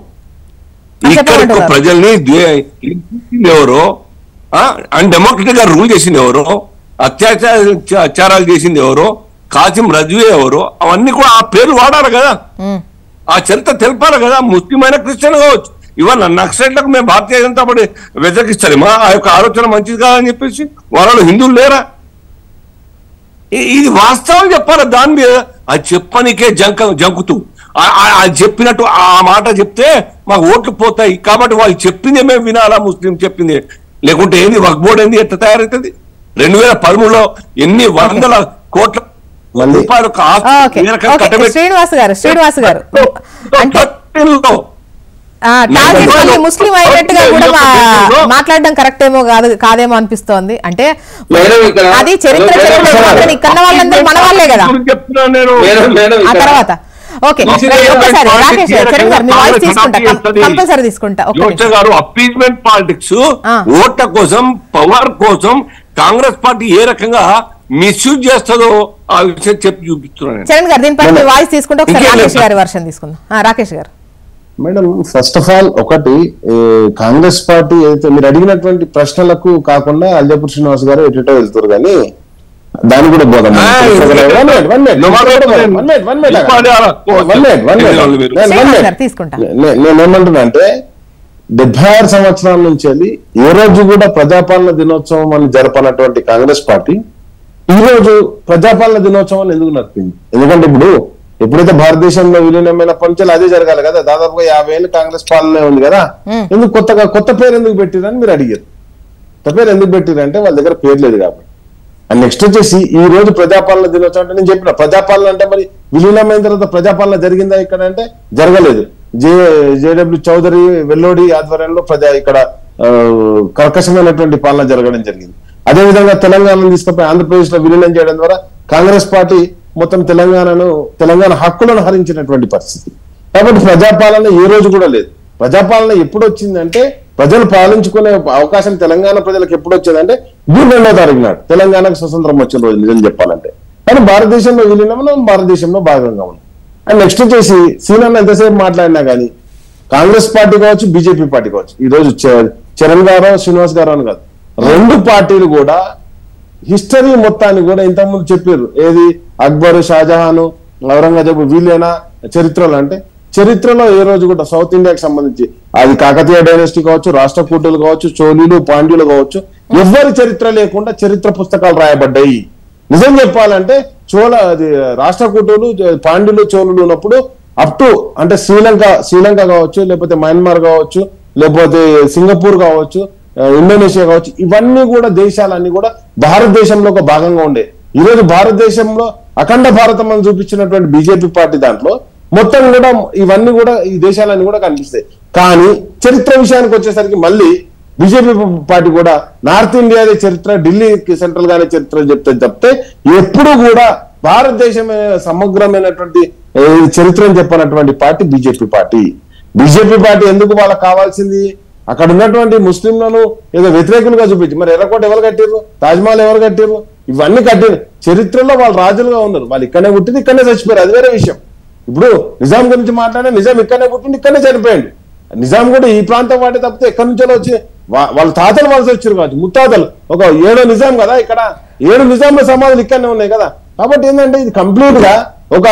ఇక్కడ ప్రజల్ని ఎవరో, అన్డెమోక్రటిక్ గా రూల్ చేసింది ఎవరో, అత్యాచారాలు చేసింది ఎవరో, కాసిం రజ్వీ ఎవరో, అవన్నీ కూడా ఆ పేర్లు వాడాలి కదా. ఆ చరిత్ర తెలపాలి కదా. ముస్లిం అయినా, క్రిస్టియన్ కావచ్చు. ఇవాళ నక్సలైట్లకు మేము భారతీయ జనతా పార్టీ వ్యతిరేకిస్తారేమా? ఆ యొక్క ఆలోచన మంచిది కాదని చెప్పేసి వాళ్ళు హిందువులు లేరా? ఇది వాస్తవం చెప్పాలి. దాని మీద అది చెప్పనికే జంకుతూ అది చెప్పినట్టు ఆ మాట చెప్తే మాకు ఓట్లు పోతాయి కాబట్టి వాళ్ళు చెప్పిందే మేము వినాలా, ముస్లిం చెప్పింది. లేకుంటే ఏంది వక్ఫ్ బోర్డు ఏంది ఎట్లా తయారవుతుంది? 2013లో ఎన్ని వందల కోట్ల రూపాయలు శ్రీనివాస్ గారు ముస్లిం అయినట్టుగా కూడా మాట్లాడడం కరెక్ట్ ఏమో కాదేమో అనిపిస్తోంది. అంటే అది చరిత్ర కన్న వాళ్ళందరూ మన వాళ్ళే కదా. ఆ తర్వాత అపీజ్మెంట్ పాలిటిక్స్, ఓట్ల కోసం, పవర్ కోసం కాంగ్రెస్ పార్టీ ఏ రకంగా మిస్యూజ్ చేస్తుందో ఆ విషయం చెప్పి చూపిస్తున్నాను. చరణ్ గారు దీనిపై వాయిస్ తీసుకుంటే ఒకసారి రాకేష్ గారి వర్షన్ తీసుకుందాం. రాకేష్ గారు. మేడం, ఫస్ట్ ఆఫ్ ఆల్ ఒకటి, కాంగ్రెస్ పార్టీ ఏదైతే మీరు అడిగినటువంటి ప్రశ్నలకు కాకుండా అల్జపూర్ శ్రీనివాస్ గారు ఎటుటో వెళ్తారు, కానీ దాని కూడా పోదాం. నేనేమంటున్నా అంటే 76 సంవత్సరాల నుంచి వెళ్ళి ఏ రోజు కూడా ప్రజాపాలన దినోత్సవం అని జరపనటువంటి కాంగ్రెస్ పార్టీ ఈ రోజు ప్రజాపాలన దినోత్సవం ఎందుకు నడిపింది? ఎందుకంటే ఇప్పుడు ఎప్పుడైతే భారతదేశంలో విలీనమైనప్పటి నుంచి అదే జరగాలి కదా. దాదాపుగా 50 ఏళ్ళు కాంగ్రెస్ పాలనే ఉంది కదా. ఎందుకు కొత్త పేరు ఎందుకు పెట్టిరని మీరు అడిగారు. కొత్త పేరు ఎందుకు పెట్టిరంటే వాళ్ళ దగ్గర పేరు లేదు కాబట్టి. అండ్ నెక్స్ట్ వచ్చేసి ఈ రోజు ప్రజాపాలన దినోత్సవం అంటే నేను చెప్పిన ప్రజాపాలన అంటే మరి విలీనమైన తర్వాత ప్రజాపాలన జరిగిందా ఇక్కడ అంటే జరగలేదు. జేడబ్ల్యూ చౌదరి వెల్లోడి ఆధ్వర్యంలో ఇక్కడ కర్కశమైనటువంటి పాలన జరగడం జరిగింది. అదేవిధంగా తెలంగాణను తీసుకుపోయి ఆంధ్రప్రదేశ్ లో విలీనం చేయడం ద్వారా కాంగ్రెస్ పార్టీ మొత్తం తెలంగాణ హక్కులను హరించినటువంటి పరిస్థితి. కాబట్టి ప్రజాపాలన ఏ రోజు కూడా లేదు. ప్రజాపాలన ఎప్పుడు వచ్చిందంటే ప్రజలు పాలించుకునే అవకాశం తెలంగాణ ప్రజలకు ఎప్పుడు వచ్చేదంటే జూన్ 2వ తారీఖు నాడు తెలంగాణకు స్వతంత్రం వచ్చిన రోజు నిజం చెప్పాలంటే. కానీ భారతదేశంలో విలీనం భారతదేశంలో భాగంగా ఉంది. అండ్ నెక్స్ట్ వచ్చేసి సీనన్న ఎంతసేపు మాట్లాడినా కానీ కాంగ్రెస్ పార్టీ కావచ్చు, బీజేపీ పార్టీ కావచ్చు, ఈ రోజు చరణ్ గారు శ్రీనివాస్ గారు అని కాదు, రెండు పార్టీలు కూడా హిస్టరీ మొత్తాన్ని కూడా ఇంతకుముందు చెప్పారు. ఏది అక్బర్, షాజహాన్, ఔరంగజేబు వీళ్ళైనా చరిత్రలో అంటే చరిత్రలో ఏ రోజు కూడా సౌత్ ఇండియాకి సంబంధించి అది కాకతీయ డైనాసిటీ కావచ్చు, రాష్ట్రకూటులు కావచ్చు, చోళీలు, పాండ్యులు కావచ్చు, ఎవ్వరి చరిత్ర లేకుండా చరిత్ర పుస్తకాలు రాయబడ్డాయి. నిజం చెప్పాలంటే రాష్ట్రకూటులు, పాండ్యులు, చోళులు ఉన్నప్పుడు అప్ టు అంటే శ్రీలంక కావచ్చు, లేకపోతే మయన్మార్ కావచ్చు, లేకపోతే సింగపూర్ కావచ్చు, ఇండోనేషియా కావచ్చు, ఇవన్నీ కూడా దేశాలన్నీ కూడా భారతదేశంలో ఒక భాగంగా ఉండే. ఈ రోజు భారతదేశంలో అఖండ భారతం అని చూపించినటువంటి బీజేపీ పార్టీ దాంట్లో మొత్తం కూడా ఇవన్నీ కూడా ఈ దేశాలన్నీ కూడా కనిపిస్తాయి. కానీ చరిత్ర విషయానికి వచ్చేసరికి మళ్ళీ బీజేపీ పార్టీ కూడా నార్త్ ఇండియాదే చరిత్ర, ఢిల్లీకి సెంట్రల్ గానే చరిత్ర చెప్తే ఎప్పుడు కూడా భారతదేశమే సమగ్రమైనటువంటి చరిత్రను చెప్పనటువంటి party BJP party. BJP party ఎందుకు వాళ్ళకి కావాల్సింది? అక్కడ ఉన్నటువంటి ముస్లింలను ఏదో వ్యతిరేకులుగా చూపించి మరి ఎర్రకోట ఎవరు కట్టారు, తాజ్మహల్ ఎవరు కట్టారు, ఇవన్నీ కట్టారు. చరిత్రలో వాళ్ళు రాజులుగా ఉన్నారు. వాళ్ళు ఇక్కడనే పుట్టింది, ఇక్కడనే చచ్చిపోయారు, అది వేరే విషయం. ఇప్పుడు నిజాం గురించి మాట్లాడినా నిజాం ఇక్కడనే పుట్టింది, ఇక్కడనే చనిపోయాడు. నిజాం కూడా ఈ ప్రాంతం వాటి తప్పితే ఎక్కడి నుంచో వచ్చి వాళ్ళ తాతలు వలస వచ్చారు కావచ్చు, ముత్తాతలు. ఒక 7 నిజాం కదా, ఇక్కడ 7 నిజాంల సమాధులు ఇక్కడనే ఉన్నాయి కదా. కాబట్టి ఏంటంటే ఇది కంప్లీట్ గా ఒక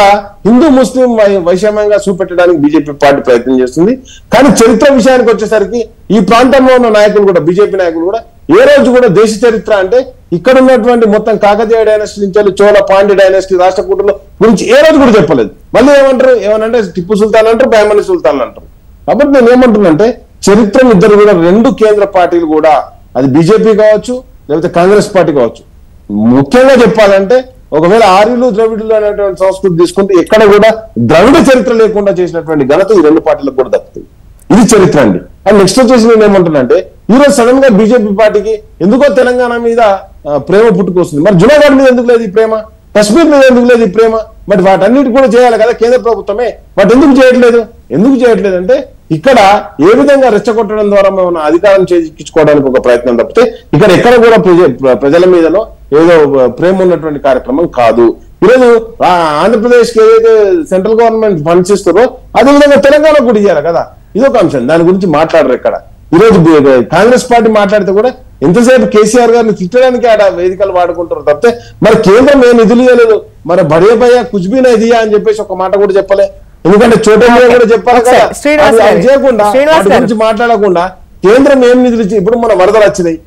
హిందూ ముస్లిం వైషమ్యంగా చూపెట్టడానికి బీజేపీ పార్టీ ప్రయత్నం చేస్తుంది. కానీ చరిత్ర విషయానికి వచ్చేసరికి ఈ ప్రాంతంలో ఉన్న నాయకులు కూడా, బీజేపీ నాయకులు కూడా ఏ రోజు కూడా దేశ చరిత్ర అంటే ఇక్కడ ఉన్నటువంటి మొత్తం కాకతీయ డైనాసిటీ నుంచి చోళ, పాండ్య డైనాసిటీ, రాష్ట్రకూటుల గురించి ఏ రోజు కూడా చెప్పలేదు. మళ్ళీ ఏమంటారు, ఏమనంటే టిప్పు సుల్తాన్ అంటారు, బహమనీ సుల్తాన్ అంటారు. కాబట్టి నేను ఏమంటున్నానంటే చరిత్రను ఇద్దరు కూడా, రెండు కేంద్ర పార్టీలు కూడా, అది బీజేపీ కావచ్చు లేకపోతే కాంగ్రెస్ పార్టీ కావచ్చు, ముఖ్యంగా చెప్పాలంటే ఒకవేళ ఆర్యులు ద్రవిడులు అనేటువంటి సంస్కృతి తీసుకుంటే ఎక్కడ కూడా ద్రవిడ చరిత్ర లేకుండా చేసినటువంటి ఘనత ఈ రెండు పార్టీలకు కూడా దక్కుతుంది. ఇది చరిత్ర అండి. అండ్ నెక్స్ట్ వచ్చేసి నేను ఏమంటున్నానంటే ఈరోజు సడన్ గా బీజేపీ పార్టీకి ఎందుకో తెలంగాణ మీద ప్రేమ పుట్టుకొస్తుంది. మరి జునాగఢ్ మీద ఎందుకు లేదు ఈ ప్రేమ, కశ్మీర్ మీద ఎందుకు లేదు ఈ ప్రేమ? మరి వాటన్నిటి కూడా చేయాలి కదా కేంద్ర ప్రభుత్వమే. వాటి ఎందుకు చేయట్లేదు అంటే ఇక్కడ ఏ విధంగా రెచ్చగొట్టడం ద్వారా మనం అధికారం చేయించుకోవడానికి ఒక ప్రయత్నం తప్పితే ఇక్కడ ఎక్కడ కూడా ప్రజల మీదనో ఏదో ప్రేమ ఉన్నటువంటి కార్యక్రమం కాదు. ఈరోజు ఆంధ్రప్రదేశ్ కి ఏదైతే సెంట్రల్ గవర్నమెంట్ ఫండ్స్ ఇస్తారో అదేవిధంగా తెలంగాణ కూడా ఇవ్వాలి కదా. ఇదొక అంశం, దాని గురించి మాట్లాడరు ఇక్కడ. ఈరోజు కాంగ్రెస్ పార్టీ మాట్లాడితే కూడా ఎంతసేపు కేసీఆర్ గారిని తిట్టడానికి ఆడ వేదికలు వాడుకుంటారు తప్పితే మరి కేంద్రం ఏ నిధులు ఇవ్వలేదు. మరి బడే భయ్యా కుచ్బీ నదియా అని చెప్పేసి ఒక మాట కూడా చెప్పలే. ఎందుకంటే చోటంలో కూడా చెప్పాలి కదా. అది చేయకుండా వాటి గురించి మాట్లాడకుండా కేంద్రం ఏం నిధులు ఇచ్చి, ఇప్పుడు మన వరదలు వచ్చినాయి,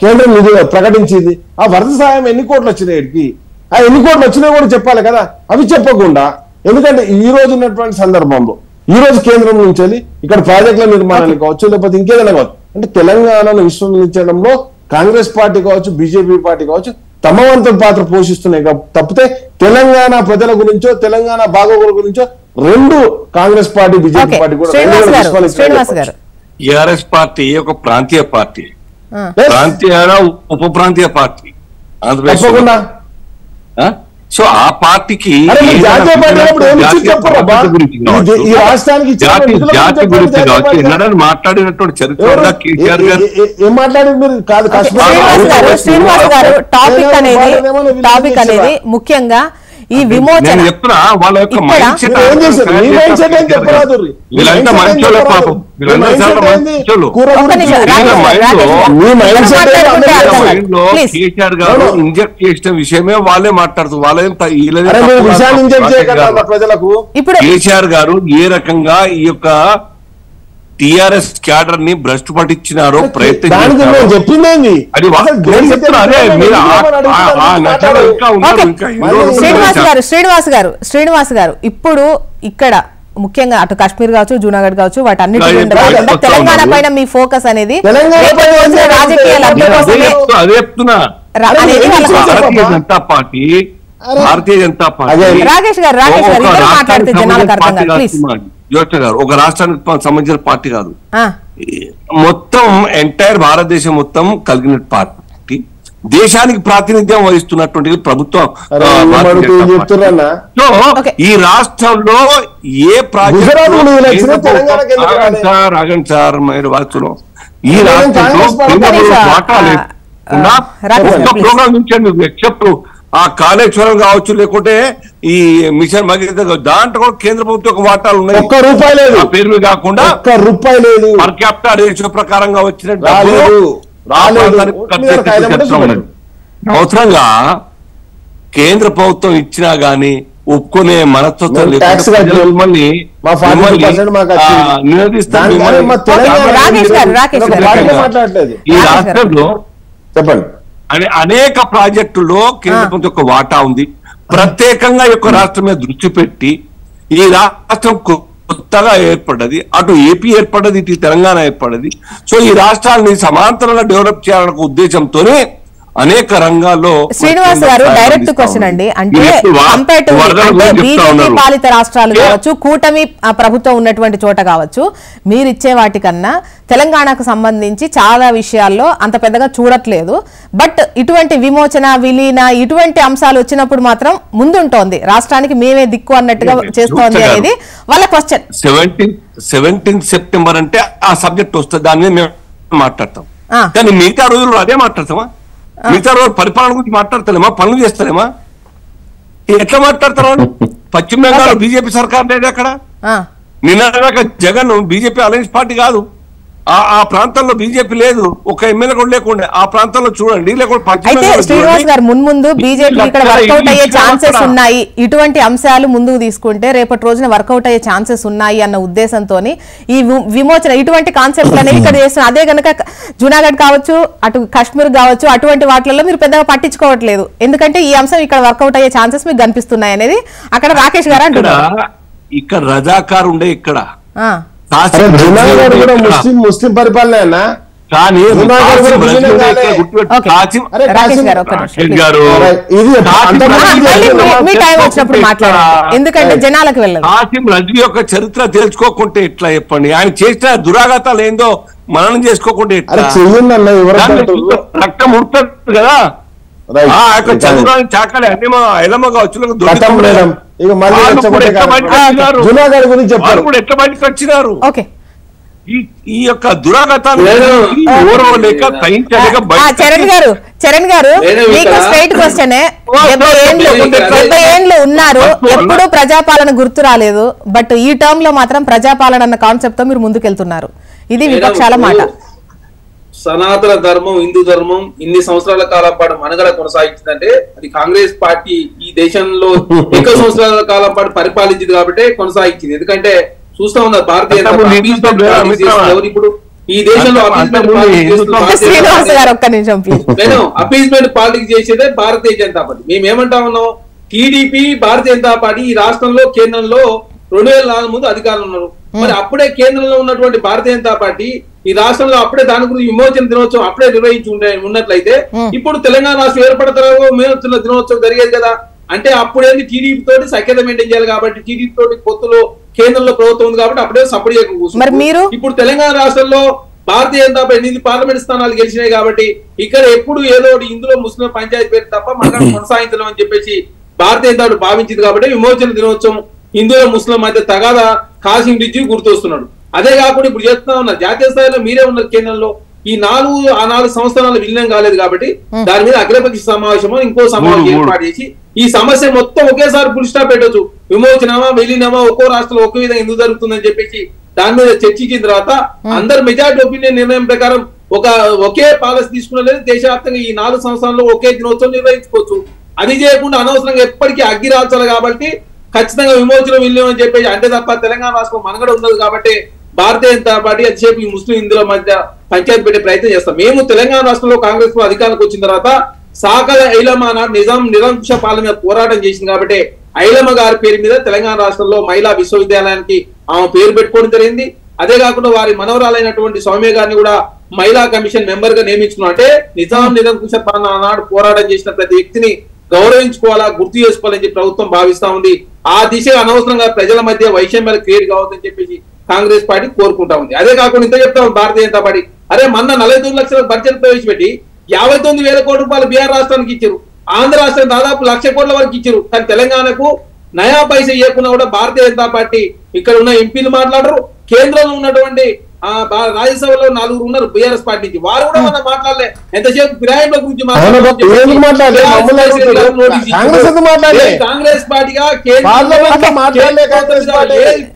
కేంద్రం నిధులు ప్రకటించింది, ఆ వరద సహాయం ఎన్ని కోట్లు వచ్చినాయి ఇక్కడికి, ఆ ఎన్ని కోట్లు వచ్చినా కూడా చెప్పాలి కదా. అవి చెప్పకుండా ఎందుకంటే ఈ రోజు ఉన్నటువంటి సందర్భంలో ఈ రోజు కేంద్రం నుంచి వెళ్ళి ఇక్కడ ప్రాజెక్టుల నిర్మాణానికి కావచ్చు లేకపోతే ఇంకేదైనా కావచ్చు అంటే తెలంగాణను విశ్వసించడంలో కాంగ్రెస్ పార్టీ కావచ్చు, బీజేపీ పార్టీ కావచ్చు తమ వంతు పాత్ర పోషిస్తున్నాయి తప్పితే తెలంగాణ ప్రజల గురించో తెలంగాణ బాగోగుల గురించో రెండు కాంగ్రెస్ పార్టీ, బీజేపీ పార్టీ కూడా టిఆర్ఎస్ పార్టీ ఒక ప్రాంతీయ పార్టీ, ప్రాంతీయ ఉప ప్రాంతీయ పార్టీ తప్పకుండా. సో ఆ పార్టీకి జాతీయ పార్టీ ఈ రాష్ట్రానికి జాతి గురించి కావచ్చు ఎన్నడని మాట్లాడినటువంటి చరిత్ర కేసీఆర్ గారు ఏం మాట్లాడారు మీరు కాదు. శ్రీనివాస్ గారు టాపిక్ అనేది ముఖ్యంగా ఈ విమోచన చెప్తున్నా వాళ్ళ యొక్క మైండ్ సెట్ కేసీఆర్ గారు ఇంజెక్ట్ చేసిన విషయమే వాళ్ళే మాట్లాడుతూ ఇప్పుడు కేసీఆర్ గారు ఏ రకంగా ఈ యొక్క టిఆర్ఎస్ క్యాడర్ ని భ్రష్టు పట్టించినారో శ్రీనివాస్ గారు ఇప్పుడు ఇక్కడ ముఖ్యంగా అటు కాశ్మీర్ కావచ్చు, జూనాగఢ్ కావచ్చు, వాటన్నిటి తెలంగాణ పైన మీ ఫోకస్ అనేది రాజకీయ లబ్ధి కోసమే. భారతీయ జనతా పార్టీ రాకేష్ గారు మాట్లాడితే జనాలకు అర్థం కాదు ప్లీజ్. జ్యోష్ణ గారు ఒక రాష్ట్రానికి సంబంధించిన పార్టీ కాదు, ఆ, మొత్తం ఎంటైర్ భారతదేశం మొత్తం కలిగిన పార్టీ, దేశానికి ప్రాతినిధ్యం వహిస్తున్నటువంటి ప్రభుత్వం. అరే, ఏమడుగుతూ ఏం చెప్తుర్రన్నా? So Okay. ఈ రాష్ట్రంలో ఏ గుజరాత్ లో ఎలక్షన్ తెలంగాణకి ఎందుకు రాలేదు? ఆగండి సార్ మీరు వార్తలో ఈ నేను రాష్ట్రంలో కాంగ్రెస్ పార్టీ కేంద్రంలో సార్, వాటా లేకుండా రాకేష్ ఒక్క please. ప్రోగ్రామ్ నుంచండి, ఎక్సెప్ట్ ఆ కాళేశ్వరం కావచ్చు, లేకుంటే ఈ మిషన్ భగీరథ దాంట్లో కూడా కేంద్ర ప్రభుత్వం ఒక వాటాలు ఉన్నాయి. ఒక్క రూపాయి లేదు, ఆ పేర్లు కాకుండా ఒక్క రూపాయి లేదు, పర్ క్యాపిటల్ రేషియో ప్రకారంగా వచ్చిన రాలేదు, రాలేదు. అవసరంగా కేంద్ర ప్రభుత్వం ఇచ్చినా గానీ ఒప్పుకునే మనస్తత్వం మేము లేకుండా tax కట్టాం. మిమ్మల్ని మా 40% మాకు వచ్చింది. నిలదీస్తాం దానికని మిమ్మల్ని. మా తెలంగాణ రాకేష్ గారు, రాకేష్ ఒక గారు. పార్టీ మాట్లాడలేదు. ఈ రాష్ట్రంలో చెప్పండి. అనేక ప్రాజెక్టుల్లో కేంద్ర ప్రభుత్వం యొక్క వాటా ఉంది. ప్రత్యేకంగా ఈ యొక్క రాష్ట్రం మీద దృష్టి పెట్టి ఈ రాష్ట్రం కొత్తగా ఏర్పడ్డది, అటు ఏపీ ఏర్పడ్డది, ఇటు తెలంగాణ ఏర్పడ్డది. సో ఈ రాష్ట్రాన్ని సమాంతరంగా డెవలప్ చేయాలనే ఉద్దేశంతోనే అనేక రంగాల్లో శ్రీనివాస్ గారు డైరెక్ట్ క్వశ్చన్ అండి, అంటే కంపేర్ అంటే బీజేపీ పాలిత రాష్ట్రాలు కావచ్చు, కూటమి ప్రభుత్వం ఉన్నటువంటి చోట కావచ్చు, మీరు ఇచ్చే వాటికన్నా తెలంగాణకు సంబంధించి చాలా విషయాల్లో అంత పెద్దగా చూడట్లేదు. బట్ ఇటువంటి విమోచన, విలీన ఇటువంటి అంశాలు వచ్చినప్పుడు మాత్రం ముందుంటోంది, రాష్ట్రానికి మేమే దిక్కు అన్నట్టుగా చేస్తోంది అనేది వాళ్ళ క్వశ్చన్. 17 సెప్టెంబర్ అంటే ఆ సబ్జెక్ట్ వస్తుంది, దాని మీద మేము మాట్లాడతాం. కానీ మిగతా రోజుల్లో అదే మాట్లాడతామా? మిగతా రోజు పరిపాలన గురించి మాట్లాడతలేమా? పనులు చేస్తలేమా? ఎట్లా మాట్లాడతారు? పశ్చిమ బెంగాల్ బీజేపీ సర్కార్ లేదు అక్కడ. నిన్న జగన్ బీజేపీ అలయన్స్ పార్టీ కాదు, ఆ ప్రాంతంలో బీజేపీ లేదు, ఒక ఎమ్మెల్యే కూడా లేకుండా ఆ ప్రాంతంలో చూడండి. అయితే శ్రీనివాస్ గారు మున్ముందు బీజేపీ ఇక్కడ వర్కౌట్ అయ్యే ఛాన్సెస్ ఉన్నాయి, ఇటువంటి అంశాలు ముందుకు తీసుకుంటే రేపటి రోజున వర్కౌట్ అయ్యే ఛాన్సెస్ ఉన్నాయి అన్న ఉద్దేశంతో ఈ విమోచన ఇటువంటి కాన్సెప్ట్ అనేవి ఇక్కడ చేస్తున్నారు. అదే కనుక జూనాగఢ్ కావచ్చు, అటు కాశ్మీర్ కావచ్చు, అటువంటి వాటిల్లో మీరు పెద్దగా పట్టించుకోవట్లేదు, ఎందుకంటే ఈ అంశం ఇక్కడ వర్కౌట్ అయ్యే ఛాన్సెస్ మీకు కనిపిస్తున్నాయి అనేది అక్కడ రాకేష్ గారు అంటున్నారు. ఇక్కడ రజాకార్ ఉండే ఇక్కడ జునాగఢ్ కూడా ముస్లిం పరిపాలన. కానీ ఎందుకంటే జనాలకు వెళ్ళదు. కాసిం రజ్వీ యొక్క చరిత్ర తెలుసుకోకుంటే ఎట్లా చెప్పండి? ఆయన చేసిన దురాఘాతాలు ఏందో మననం చేసుకోకుంటే ఎట్లా? రక్తం ఉడుతుంది కదా, చదువురాని చాకలే అన్ని మా ఎలమ కావచ్చు, జునాగఢ్ గురించి చెప్పారు కూడా ఎట్లా బయటకు వచ్చినారు. ఓకే, ఈ యొక్క దురాఘాతాలు ఓరవలేక సహించలేక చరణ్ గారు మీకు స్ట్రైట్ క్వశ్చన్. 70 ఏండ్లు ఉన్నారు, ఎప్పుడు ప్రజాపాలన గుర్తు రాలేదు, బట్ ఈ టర్మ్ లో మాత్రం ప్రజాపాలన అన్న కాన్సెప్ట్ తో మీరు ముందుకెళ్తున్నారు, ఇది విపక్షాల మాట. సనాతన ధర్మం, హిందూ ధర్మం ఇన్ని సంవత్సరాల కాలం పాటు మనుగడ కొనసాగించిందంటే అది కాంగ్రెస్ పార్టీ ఈ దేశంలో ఎక్కువ సంవత్సరాల కాలం పాటు పరిపాలించింది కాబట్టి కొనసాగించింది. ఎందుకంటే చూస్తా ఉన్నారు భారతీయ ఇప్పుడు ఈ దేశంలో అపీస్మెంట్ పాలిటిక్స్ చేసేదే భారతీయ జనతా పార్టీ. మేమేమంటా ఉన్నాం, టీడీపీ భారతీయ జనతా పార్టీ ఈ రాష్ట్రంలో కేంద్రంలో 2004 ముందు అధికారంలో ఉన్నారు. మరి అప్పుడే కేంద్రంలో ఉన్నటువంటి భారతీయ జనతా పార్టీ ఈ రాష్ట్రంలో అప్పుడే దాని గురించి విమోచన దినోత్సవం అప్పుడే నిర్వహించి ఉన్నట్లయితే ఇప్పుడు తెలంగాణ రాష్ట్రం ఏర్పడతారో విమోచన దినోత్సవం జరిగేది కదా. అంటే అప్పుడేంది టీడీపీ తోటి సఖ్యత మెయింటైన్ చేయాలి కాబట్టి, టీడీపీ తోటి పొత్తులో కేంద్రంలో ప్రభుత్వం ఉంది కాబట్టి అప్పుడే సపోర్ట్ చేయకుండా ఇప్పుడు తెలంగాణ రాష్ట్రంలో భారతీయ జనతా పార్టీ 8 పార్లమెంట్ స్థానాలు గెలిచినాయి కాబట్టి ఇక్కడ ఎప్పుడు ఏదో ఇందులో ముస్లిం పంచాయతీ పేరు తప్ప మనం కొనసాగించడం అని చెప్పేసి భారతీయ జనతా పార్టీ భావించింది కాబట్టి విమోచన దినోత్సవం హిందువుల ముస్లిం మధ్య తగాదా కాసిం రిజ్వీ గుర్తొస్తున్నాడు. అదే కాకుండా ఇప్పుడు చేస్తున్నా ఉన్నారు జాతీయ స్థాయిలో మీరే ఉన్నారు కేంద్రంలో, ఈ 4 సంవత్సరాలు విలీనం కాలేదు కాబట్టి దాని మీద అఖిలపక్ష సమావేశమో ఇంకో సమావేశం ఏర్పాటు చేసి ఈ సమస్య మొత్తం ఒకేసారి ఫుల్ స్టాప్ పెట్టొచ్చు. విమోచనమా విలీనమా ఒక్కో రాష్ట్రంలో ఒక్కో విధంగా ఎందుకు జరుగుతుందని చెప్పేసి దాని మీద చర్చించిన తర్వాత అందరు మెజారిటీ ఒపీనియన్ నిర్ణయం ప్రకారం ఒకే పాలసీ తీసుకున్నది దేశవ్యాప్తంగా ఈ 4 సంవత్సరాల్లో ఒకే దినోత్సవం నిర్వహించుకోవచ్చు. అది చేయకుండా అనవసరంగా ఎప్పటికీ అగ్గి రాల్చాలి కాబట్టి ఖచ్చితంగా విమోచన విలీనం అని చెప్పేసి అంటే తప్ప తెలంగాణ రాష్ట్రం మనగడ ఉన్నది కాబట్టి భారతీయ జనతా పార్టీ అధిసేపు ఈ ముస్లిం హిందువుల మధ్య పంచాయతీ పెట్టే ప్రయత్నం చేస్తాం. మేము తెలంగాణ రాష్ట్రంలో కాంగ్రెస్ అధికారానికి వచ్చిన తర్వాత సాకల ఐలమ్మ నిజాం నిరంకుశ పాలన మీద పోరాటం చేసింది కాబట్టి ఐలమ్మ గారి పేరు మీద తెలంగాణ రాష్ట్రంలో మహిళా విశ్వవిద్యాలయానికి ఆమె పేరు పెట్టుకోవడం జరిగింది. అదే కాకుండా వారి మనవరాలైనటువంటి సౌమ్య గారిని కూడా మహిళా కమిషన్ మెంబర్ గా నియమించుకున్నాం. అంటే నిజాం నిరంకుశ పాలన ఆనాడు పోరాటం చేసిన ప్రతి వ్యక్తిని గౌరవించుకోవాలా, గుర్తు చేసుకోవాలని చెప్పి ప్రభుత్వం భావిస్తా ఉంది. ఆ దిశగా అనవసరంగా ప్రజల మధ్య వైషమ్యాలు క్రియేట్ కావద్దని చెప్పేసి కాంగ్రెస్ పార్టీ కోరుకుంటా ఉంది. అదే కాకుండా ఇంత చెప్తా ఉంది భారతీయ జనతా పార్టీ, అరే మొన్న 49 లక్షల బడ్జెట్ ప్రవేశపెట్టి 59,000 కోట్ల రూపాయలు బీహార్ రాష్ట్రానికి ఇచ్చారు, ఆంధ్ర రాష్ట్రం దాదాపు 1,00,000 కోట్ల వరకు ఇచ్చారు. కానీ తెలంగాణకు నయా పైసా ఇవ్వకుండా కూడా భారతీయ జనతా పార్టీ ఇక్కడ ఉన్న ఎంపీలు మాట్లాడరు. కేంద్రంలో ఉన్నటువంటి రాజ్యసభలో 4 ఉన్నారు బీఆర్ఎస్ పార్టీ నుంచి, వారు కూడా మనం మాట్లాడలే. ఎంతసేపు ఫిరాయింపుల గురించి కాంగ్రెస్ పార్టీగా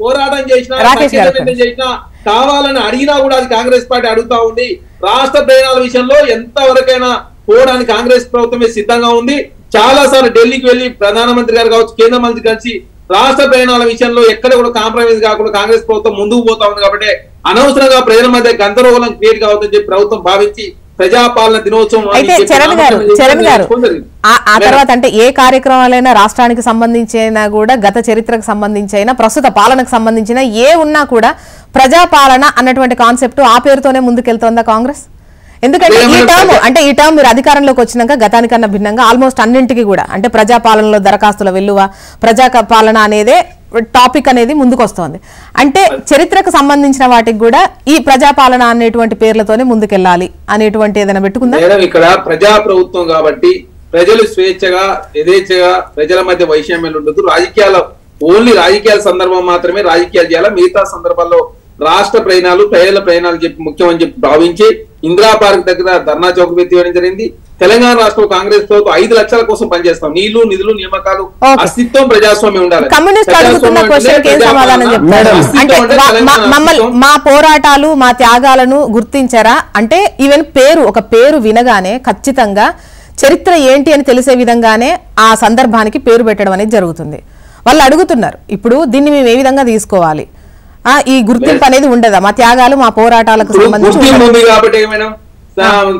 పోరాటం చేసినా కావాలని అడిగినా కూడా అది కాంగ్రెస్ పార్టీ అడుగుతా ఉంది. రాష్ట్ర ప్రయాణాల విషయంలో ఎంతవరకైనా పోవడానికి కాంగ్రెస్ ప్రభుత్వమే సిద్ధంగా ఉంది. చాలా సార్లు ఢిల్లీకి వెళ్లి ప్రధానమంత్రి గారు కావచ్చు, కేంద్ర మంత్రి కలిసి రాష్ట్ర ప్రయాణాల విషయంలో ఎక్కడ కూడా కాంప్రమైజ్ కాకుండా కాంగ్రెస్ ప్రభుత్వం ముందుకు పోతా ఉంది. కాబట్టి అనవసరంగా ప్రజల మధ్య గందరగోళం క్రియేట్ కావద్దని చెప్పి ప్రభుత్వం భావించి ప్రజాపాలన దినోత్సవం అయితే చరణ్ గారు ఆ తర్వాత అంటే ఏ కార్యక్రమాలైనా రాష్ట్రానికి సంబంధించిన కూడా గత చరిత్రకు సంబంధించిన ప్రస్తుత పాలనకు సంబంధించిన ఏ ఉన్నా కూడా ప్రజాపాలన అన్నటువంటి కాన్సెప్ట్ ఆ పేరుతోనే ముందుకెళ్తోందా కాంగ్రెస్? ఎందుకంటే ఈ టర్మ్ మీరు అధికారంలోకి వచ్చినాక గతానికన్నా భిన్నంగా ఆల్మోస్ట్ అన్నింటికి కూడా అంటే ప్రజాపాలనలో దరఖాస్తుల వెల్లువ, ప్రజాపాలన అనేదే టాపిక్ అనేది ముందుకు వస్తోంది. అంటే చరిత్రకు సంబంధించిన వాటికి కూడా ఈ ప్రజాపాలన అనేటువంటి పేర్లతోనే ముందుకెళ్ళాలి అనేటువంటి ఏదైనా పెట్టుకుందా? ఇక్కడ ప్రజా ప్రభుత్వం కాబట్టి ప్రజలు స్వేచ్ఛగా యథేచ్ఛగా ప్రజల మధ్య వైషమ్యాలు ఉండదు. ఓన్లీ రాజకీయాల సందర్భం మాత్రమే రాజకీయాలు చేయాలి. మిగతా సందర్భాల్లో రాష్ట్ర ప్రయాణాలు ప్రజల ప్రయాణాలు చెప్పి ముఖ్యమని చెప్పి భావించి ఇందిరా పార్క్ దగ్గర ధర్నా చౌక్ పెట్టివ్వడం జరిగింది. తెలంగాణ రాష్ట్రంలో కాంగ్రెస్ ప్రభుత్వం 5 లక్షల కోసం పనిచేస్తాం. నీళ్లు, నిధులు, నియామకాలు, అస్తిత్వం, ప్రజాస్వామ్యం ఉండాలి. మా పోరాటాలు, మా త్యాగాలను గుర్తించారా అంటే ఈవెన్ ఒక పేరు వినగానే ఖచ్చితంగా చరిత్ర ఏంటి అని తెలిసే విధంగానే ఆ సందర్భానికి పేరు పెట్టడం అనేది జరుగుతుంది. వాళ్ళు అడుగుతున్నారు ఇప్పుడు దీన్ని మేము ఏ విధంగా తీసుకోవాలి, ఈ గుర్తింపు అనేది ఉండదా? మా త్యాగాలు, మా పోరాటాలకు సంబంధించి కాబట్టి మేడం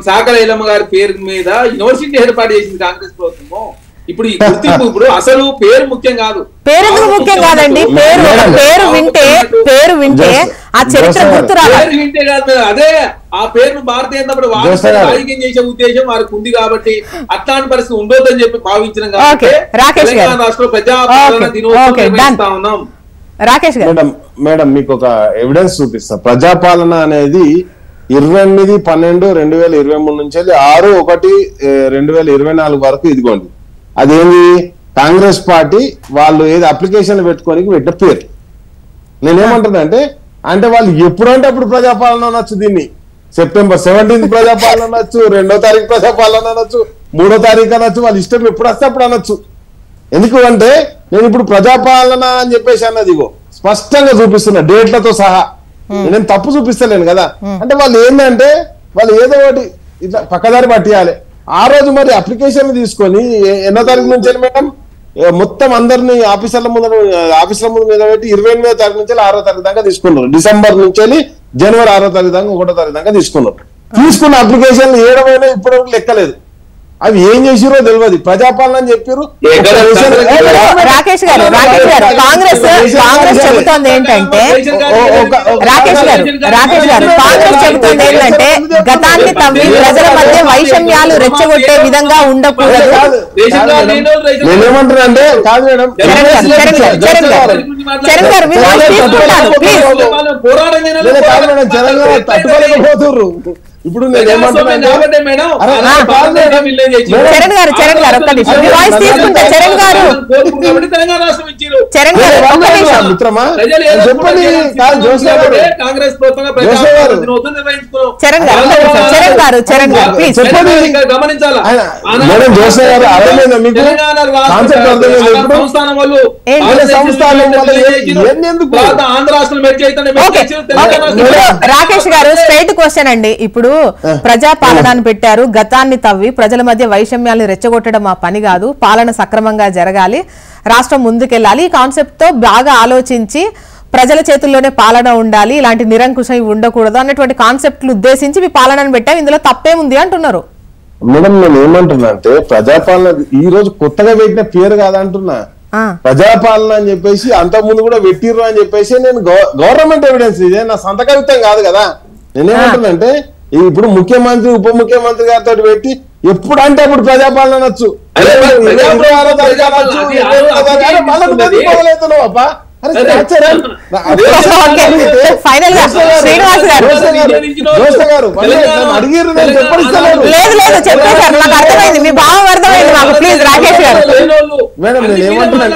సాకల ఎల్లమ్మ గారి పేరు మీద యూనివర్సిటీ ఏర్పాటు చేసింది కాంగ్రెస్ ప్రభుత్వము. ఇప్పుడు ఈ గుర్తింపు ఇప్పుడు అసలు పేరు ముఖ్యం కాదు. పేరు ముఖ్యం కాదండి, పేరు వింటే ఆ చరిత్ర గుర్తు రావాలి. వింటే కాదు, అదే ఆ పేరును భారతీయ రాజకీయం చేసే ఉద్దేశం వారికి ఉంది కాబట్టి అట్లాంటి పరిస్థితి ఉండొద్దని చెప్పి భావించడం కాబట్టి తెలంగాణ రాష్ట్ర ప్రజాపాలన దినోత్సవం ఉన్నాం. రాకేష్ గారు మేడం మీకు ఒక ఎవిడెన్స్ చూపిస్తా. ప్రజాపాలన అనేది 28/12/2023 నుంచి 6/1/2024 వరకు ఇదిగోండి. అదేంది కాంగ్రెస్ పార్టీ వాళ్ళు ఏది అప్లికేషన్ పెట్టుకోనికి పెట్టిన పేరు. నేనేమంటున్నా అంటే వాళ్ళు ఎప్పుడంటే అప్పుడు ప్రజాపాలన అనొచ్చు, దీన్ని సెప్టెంబర్ 17 ప్రజాపాలన అనొచ్చు, 2వ తారీఖు ప్రజాపాలన అనొచ్చు, 3వ తారీఖు అనొచ్చు, వాళ్ళ ఇష్టం ఎప్పుడు వస్తే అప్పుడు అనొచ్చు. ఎందుకు అంటే నేను ఇప్పుడు ప్రజాపాలన అని చెప్పేసి అన్నది ఇగో స్పష్టంగా చూపిస్తున్నా డేట్లతో సహా. నేను తప్పు చూపిస్తలేను కదా. అంటే వాళ్ళు ఏంటంటే వాళ్ళు ఏదో ఒకటి ఇట్లా పక్కదారి పట్టియాలి. ఆ రోజు మరి అప్లికేషన్ తీసుకొని 8వ తారీఖు నుంచి మేడం మొత్తం అందరినీ ఆఫీసర్ల ముందు మీద పెట్టి 28వ తారీఖు నుంచి 6వ తారీఖు దాకా తీసుకున్నారు. డిసెంబర్ నుంచి జనవరి 6వ తారీఖు దాకా 1వ తారీఖు దాకా తీసుకున్నారు. తీసుకున్న అప్లికేషన్లు ఏడమైనా ఇప్పటి లెక్కలేదు. అవి ఏం చేసిరో తెలియదు. ప్రజాపాలన అని చెప్పారు. రాకేష్ గారు కాంగ్రెస్ చెబుతోంది ఏంటంటే కాంగ్రెస్ చెబుతోంది ఏంటంటే గతాన్ని తవ్వి ప్రజల మధ్య వైషమ్యాలు రెచ్చగొట్టే విధంగా ఉండకూడదు. నేనేమంటున్నా అంటే కాదు మేడం, చరణ్ గారు తెలంగాణ తట్టుకోలేకపోతుర్రు. ఇప్పుడు చరణ్ గారు ఒక్క నిమిషం వాయిస్ తీసుకుంటా. చరణ్ గారు మిత్రమా చెప్పండి. చరణ్ గారు ప్లీజ్ చెప్పండి. మేడం జోషి గారు అర్థమైందా మీకు కాన్సెప్ట్? అర్థమైంది. రాకేష్ గారు స్ట్రైట్ క్వశ్చన్ అండి. ఇప్పుడు ప్రజాపాలన పెట్టారు, గతాన్ని తవ్వి ప్రజల మధ్య వైషమ్యాలను రెచ్చగొట్టడం మా పని కాదు, పాలన సక్రమంగా జరగాలి, రాష్ట్రం ముందుకెళ్ళాలి, ఈ కాన్సెప్ట్ తో బాగా ఆలోచించి ప్రజల చేతుల్లోనే పాలన ఉండాలి, ఇలాంటి నిరంకుశం ఉండకూడదు అన్నటువంటి కాన్సెప్ట్లు ఉద్దేశించి మీ పాలనను పెట్టాం, ఇందులో తప్పేముంది అంటున్నారు. మేడం నేను ఏమంటున్నా అంటే ప్రజాపాలన ఈ రోజు కొత్తగా పెట్టిన పేరు కాదంటున్నా. ప్రజాపాలన అని చెప్పేసి అంతకుముందు కూడా పెట్టిర్రు అని చెప్పేసి నేను గవర్నమెంట్ ఎవిడెన్స్, ఇదే నా సంతకవిత్తం కాదు కదా. నేనేమంటున్నా అంటే ఇప్పుడు ముఖ్యమంత్రి ఉప ముఖ్యమంత్రి గారితో పెట్టి ఎప్పుడంటే అప్పుడు ప్రజాపాలన అనొచ్చు, ఫైనల్ గా శ్రీనివాస్ గారు అడిగారు, నేను చెప్పిస్తాను. లేదు లేదు చెప్పేశారు, నాకు అర్థమైంది, మీ భావం అర్థమైంది నాకు. ప్లీజ్ రాకేష్ గారు. మేడం నేను ఏమంటున్నాను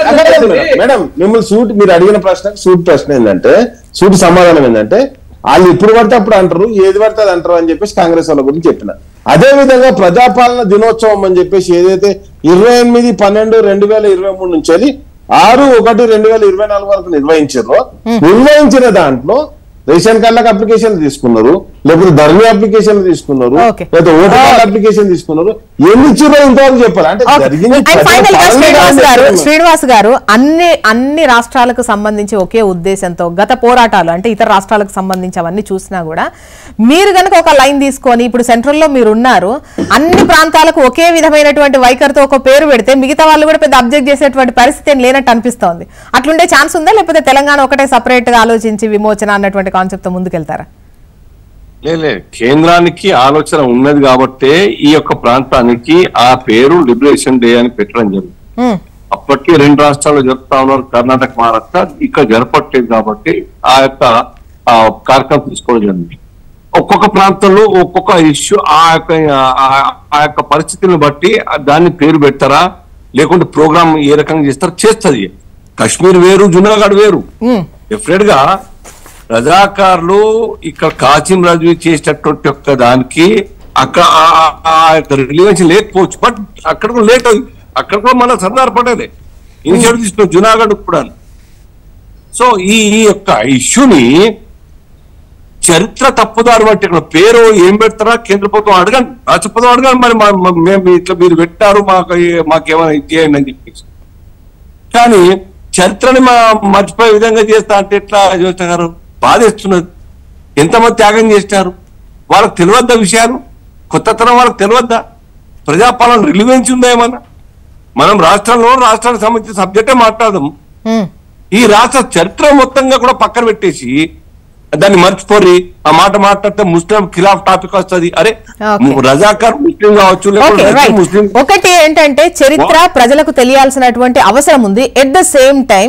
మేడం, మిమ్మల్ని సూట్ మీరు అడిగిన ప్రశ్న సూట్ ప్రశ్న ఏంటంటే, సూట్ సమాధానం ఏంటంటే, వాళ్ళు ఇప్పుడు పడితే అప్పుడు అంటారు, ఏది పడితే అది అంటారు అని చెప్పేసి కాంగ్రెస్ వాళ్ళ గురించి చెప్పిన. అదే విధంగా ప్రజాపాలన దినోత్సవం అని చెప్పేసి ఏదైతే 28/12/2023 నుంచి 6/1/2024 వరకు నిర్వహించారో, నిర్వహించిన దాంట్లో రేషన్ కార్డులకు అప్లికేషన్ తీసుకున్నారు, లేకపోతే ధరణి అప్లికేషన్ తీసుకున్నారు, లేకపోతే ఓటర్ కార్డు అప్లికేషన్ తీసుకున్నారు, ఎన్ని ఇచ్చారో ఇంతవరకు చెప్పారు. అంటే శ్రీనివాస్ గారు అన్ని రాష్ట్రాలకు సంబంధించి ఒకే ఉద్దేశంతో గత పోరాటాలు, అంటే ఇతర రాష్ట్రాలకు సంబంధించి అవన్నీ చూసినా కూడా మీరు కనుక ఒక లైన్ తీసుకొని ఇప్పుడు సెంట్రల్ లో మీరు ఉన్నారు, అన్ని ప్రాంతాలకు ఒకే విధమైనటువంటి వైఖరితో ఒక పేరు పెడితే మిగతా వాళ్ళు కూడా పెద్ద అబ్జెక్ట్ చేసేటువంటి పరిస్థితి ఏం లేనట్టు అనిపిస్తోంది. అట్లుండే ఛాన్స్ ఉందా, లేకపోతే తెలంగాణ ఒకటే సపరేట్ గా ఆలోచించి విమోచన అన్నటువంటి కాన్సెప్ట్ తో ముందుకెళ్తారా? లేదు, కేంద్రానికి ఆలోచన ఉన్నది కాబట్టే ఈ యొక్క ప్రాంతానికి ఆ పేరు లిబరేషన్ డే అని పెట్టడం జరిగింది. అప్పటికి 2 రాష్ట్రాలు జరుపుతా ఉన్నారు, కర్ణాటక, మహారాష్ట్ర. ఇక్కడ జరపట్లేదు కాబట్టి ఆ యొక్క కార్యక్రమం తీసుకోవడం జరిగింది. ఒక్కొక్క ప్రాంతంలో ఒక్కొక్క ఇష్యూ ఆ యొక్క పరిస్థితిని బట్టి దాన్ని పేరు పెడతారా, లేకుంటే ప్రోగ్రామ్ ఏ రకంగా చేస్తారా, చేస్తుంది. కాశ్మీర్ వేరు, జునాగఢ్ వేరు. డెఫినెట్ గా రజాకారులు ఇక్కడ కాసిం రాజు చేసేటటువంటి యొక్క దానికి అక్కడ రిలీవెన్స్ లేకపోవచ్చు, బట్ అక్కడ కూడా లేట్ అయింది. అక్కడ కూడా మన సర్దార్ పటేలే ఇనిషియేటివ్ తీసుకున్నాం, జునాగఢ్ కూడా. సో ఈ యొక్క ఇష్యూని చరిత్ర తప్పుదారు బట్టి ఇక్కడ పేరు ఏం పెడతారా కేంద్ర ప్రభుత్వం అడగండి, రాష్ట్ర ప్రభుత్వం అడగండి, మరి మేము ఇట్లా మీరు పెట్టారు మాకేమైనా ఇచ్చేయండి అని చెప్పేసి. కానీ చరిత్రని మర్చిపోయే విధంగా చేస్తా అంటే ఎట్లా జ్యోత్స్న గారు? బాధేస్తున్నది. ఎంతమంది త్యాగం చేసినారు, వాళ్ళకి తెలియద్దా విషయాలు? కొత్త తరం వాళ్ళకి తెలియద్దా? ప్రజాపాలన రిలివెన్స్ ఉందా ఏమన్నా? మనం రాష్ట్రానికి సంబంధించిన సబ్జెక్టే మాట్లాడదాం. ఈ రాష్ట్ర చరిత్ర మొత్తంగా కూడా పక్కన పెట్టేసి దాన్ని మర్చిపోరి ఆ మాట మాట్లాడితే ముస్లిం ఖిలాఫ్ టాపిక్ వస్తుంది. అరే రజాకార్ ముస్లిం కావచ్చు, ముస్లిం. ఒకటి ఏంటంటే చరిత్ర ప్రజలకు తెలియాల్సినటువంటి అవసరం ఉంది. ఎట్ ద సేమ్ టైం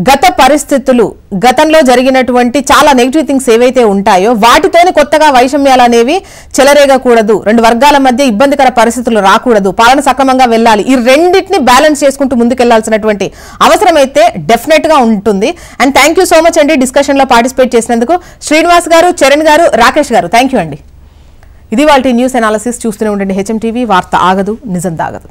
గత పరిస్థితులు, గతంలో జరిగినటువంటి చాలా నెగిటివ్ థింగ్స్ ఏవైతే ఉంటాయో వాటితోనే కొత్తగా వైషమ్యాలు అనేవి చెలరేగకూడదు, 2 వర్గాల మధ్య ఇబ్బందికర పరిస్థితులు రాకూడదు, పాలన సక్రమంగా వెళ్ళాలి. ఈ రెండింటిని బ్యాలెన్స్ చేసుకుంటూ ముందుకెళ్లాల్సినటువంటి అవసరం అయితే డెఫినెట్ గా ఉంటుంది. And thank you so much అండి డిస్కషన్ లో పార్టిసిపేట్ చేసినందుకు. శ్రీనివాస్ గారు, చరణ్ గారు, రాకేష్ గారు, థ్యాంక్ యూ అండి. ఇది వాళ్ళ న్యూస్ అనాలిసిస్. చూస్తూనే ఉండండి HM TV. వార్త ఆగదు, నిజం దాగదు.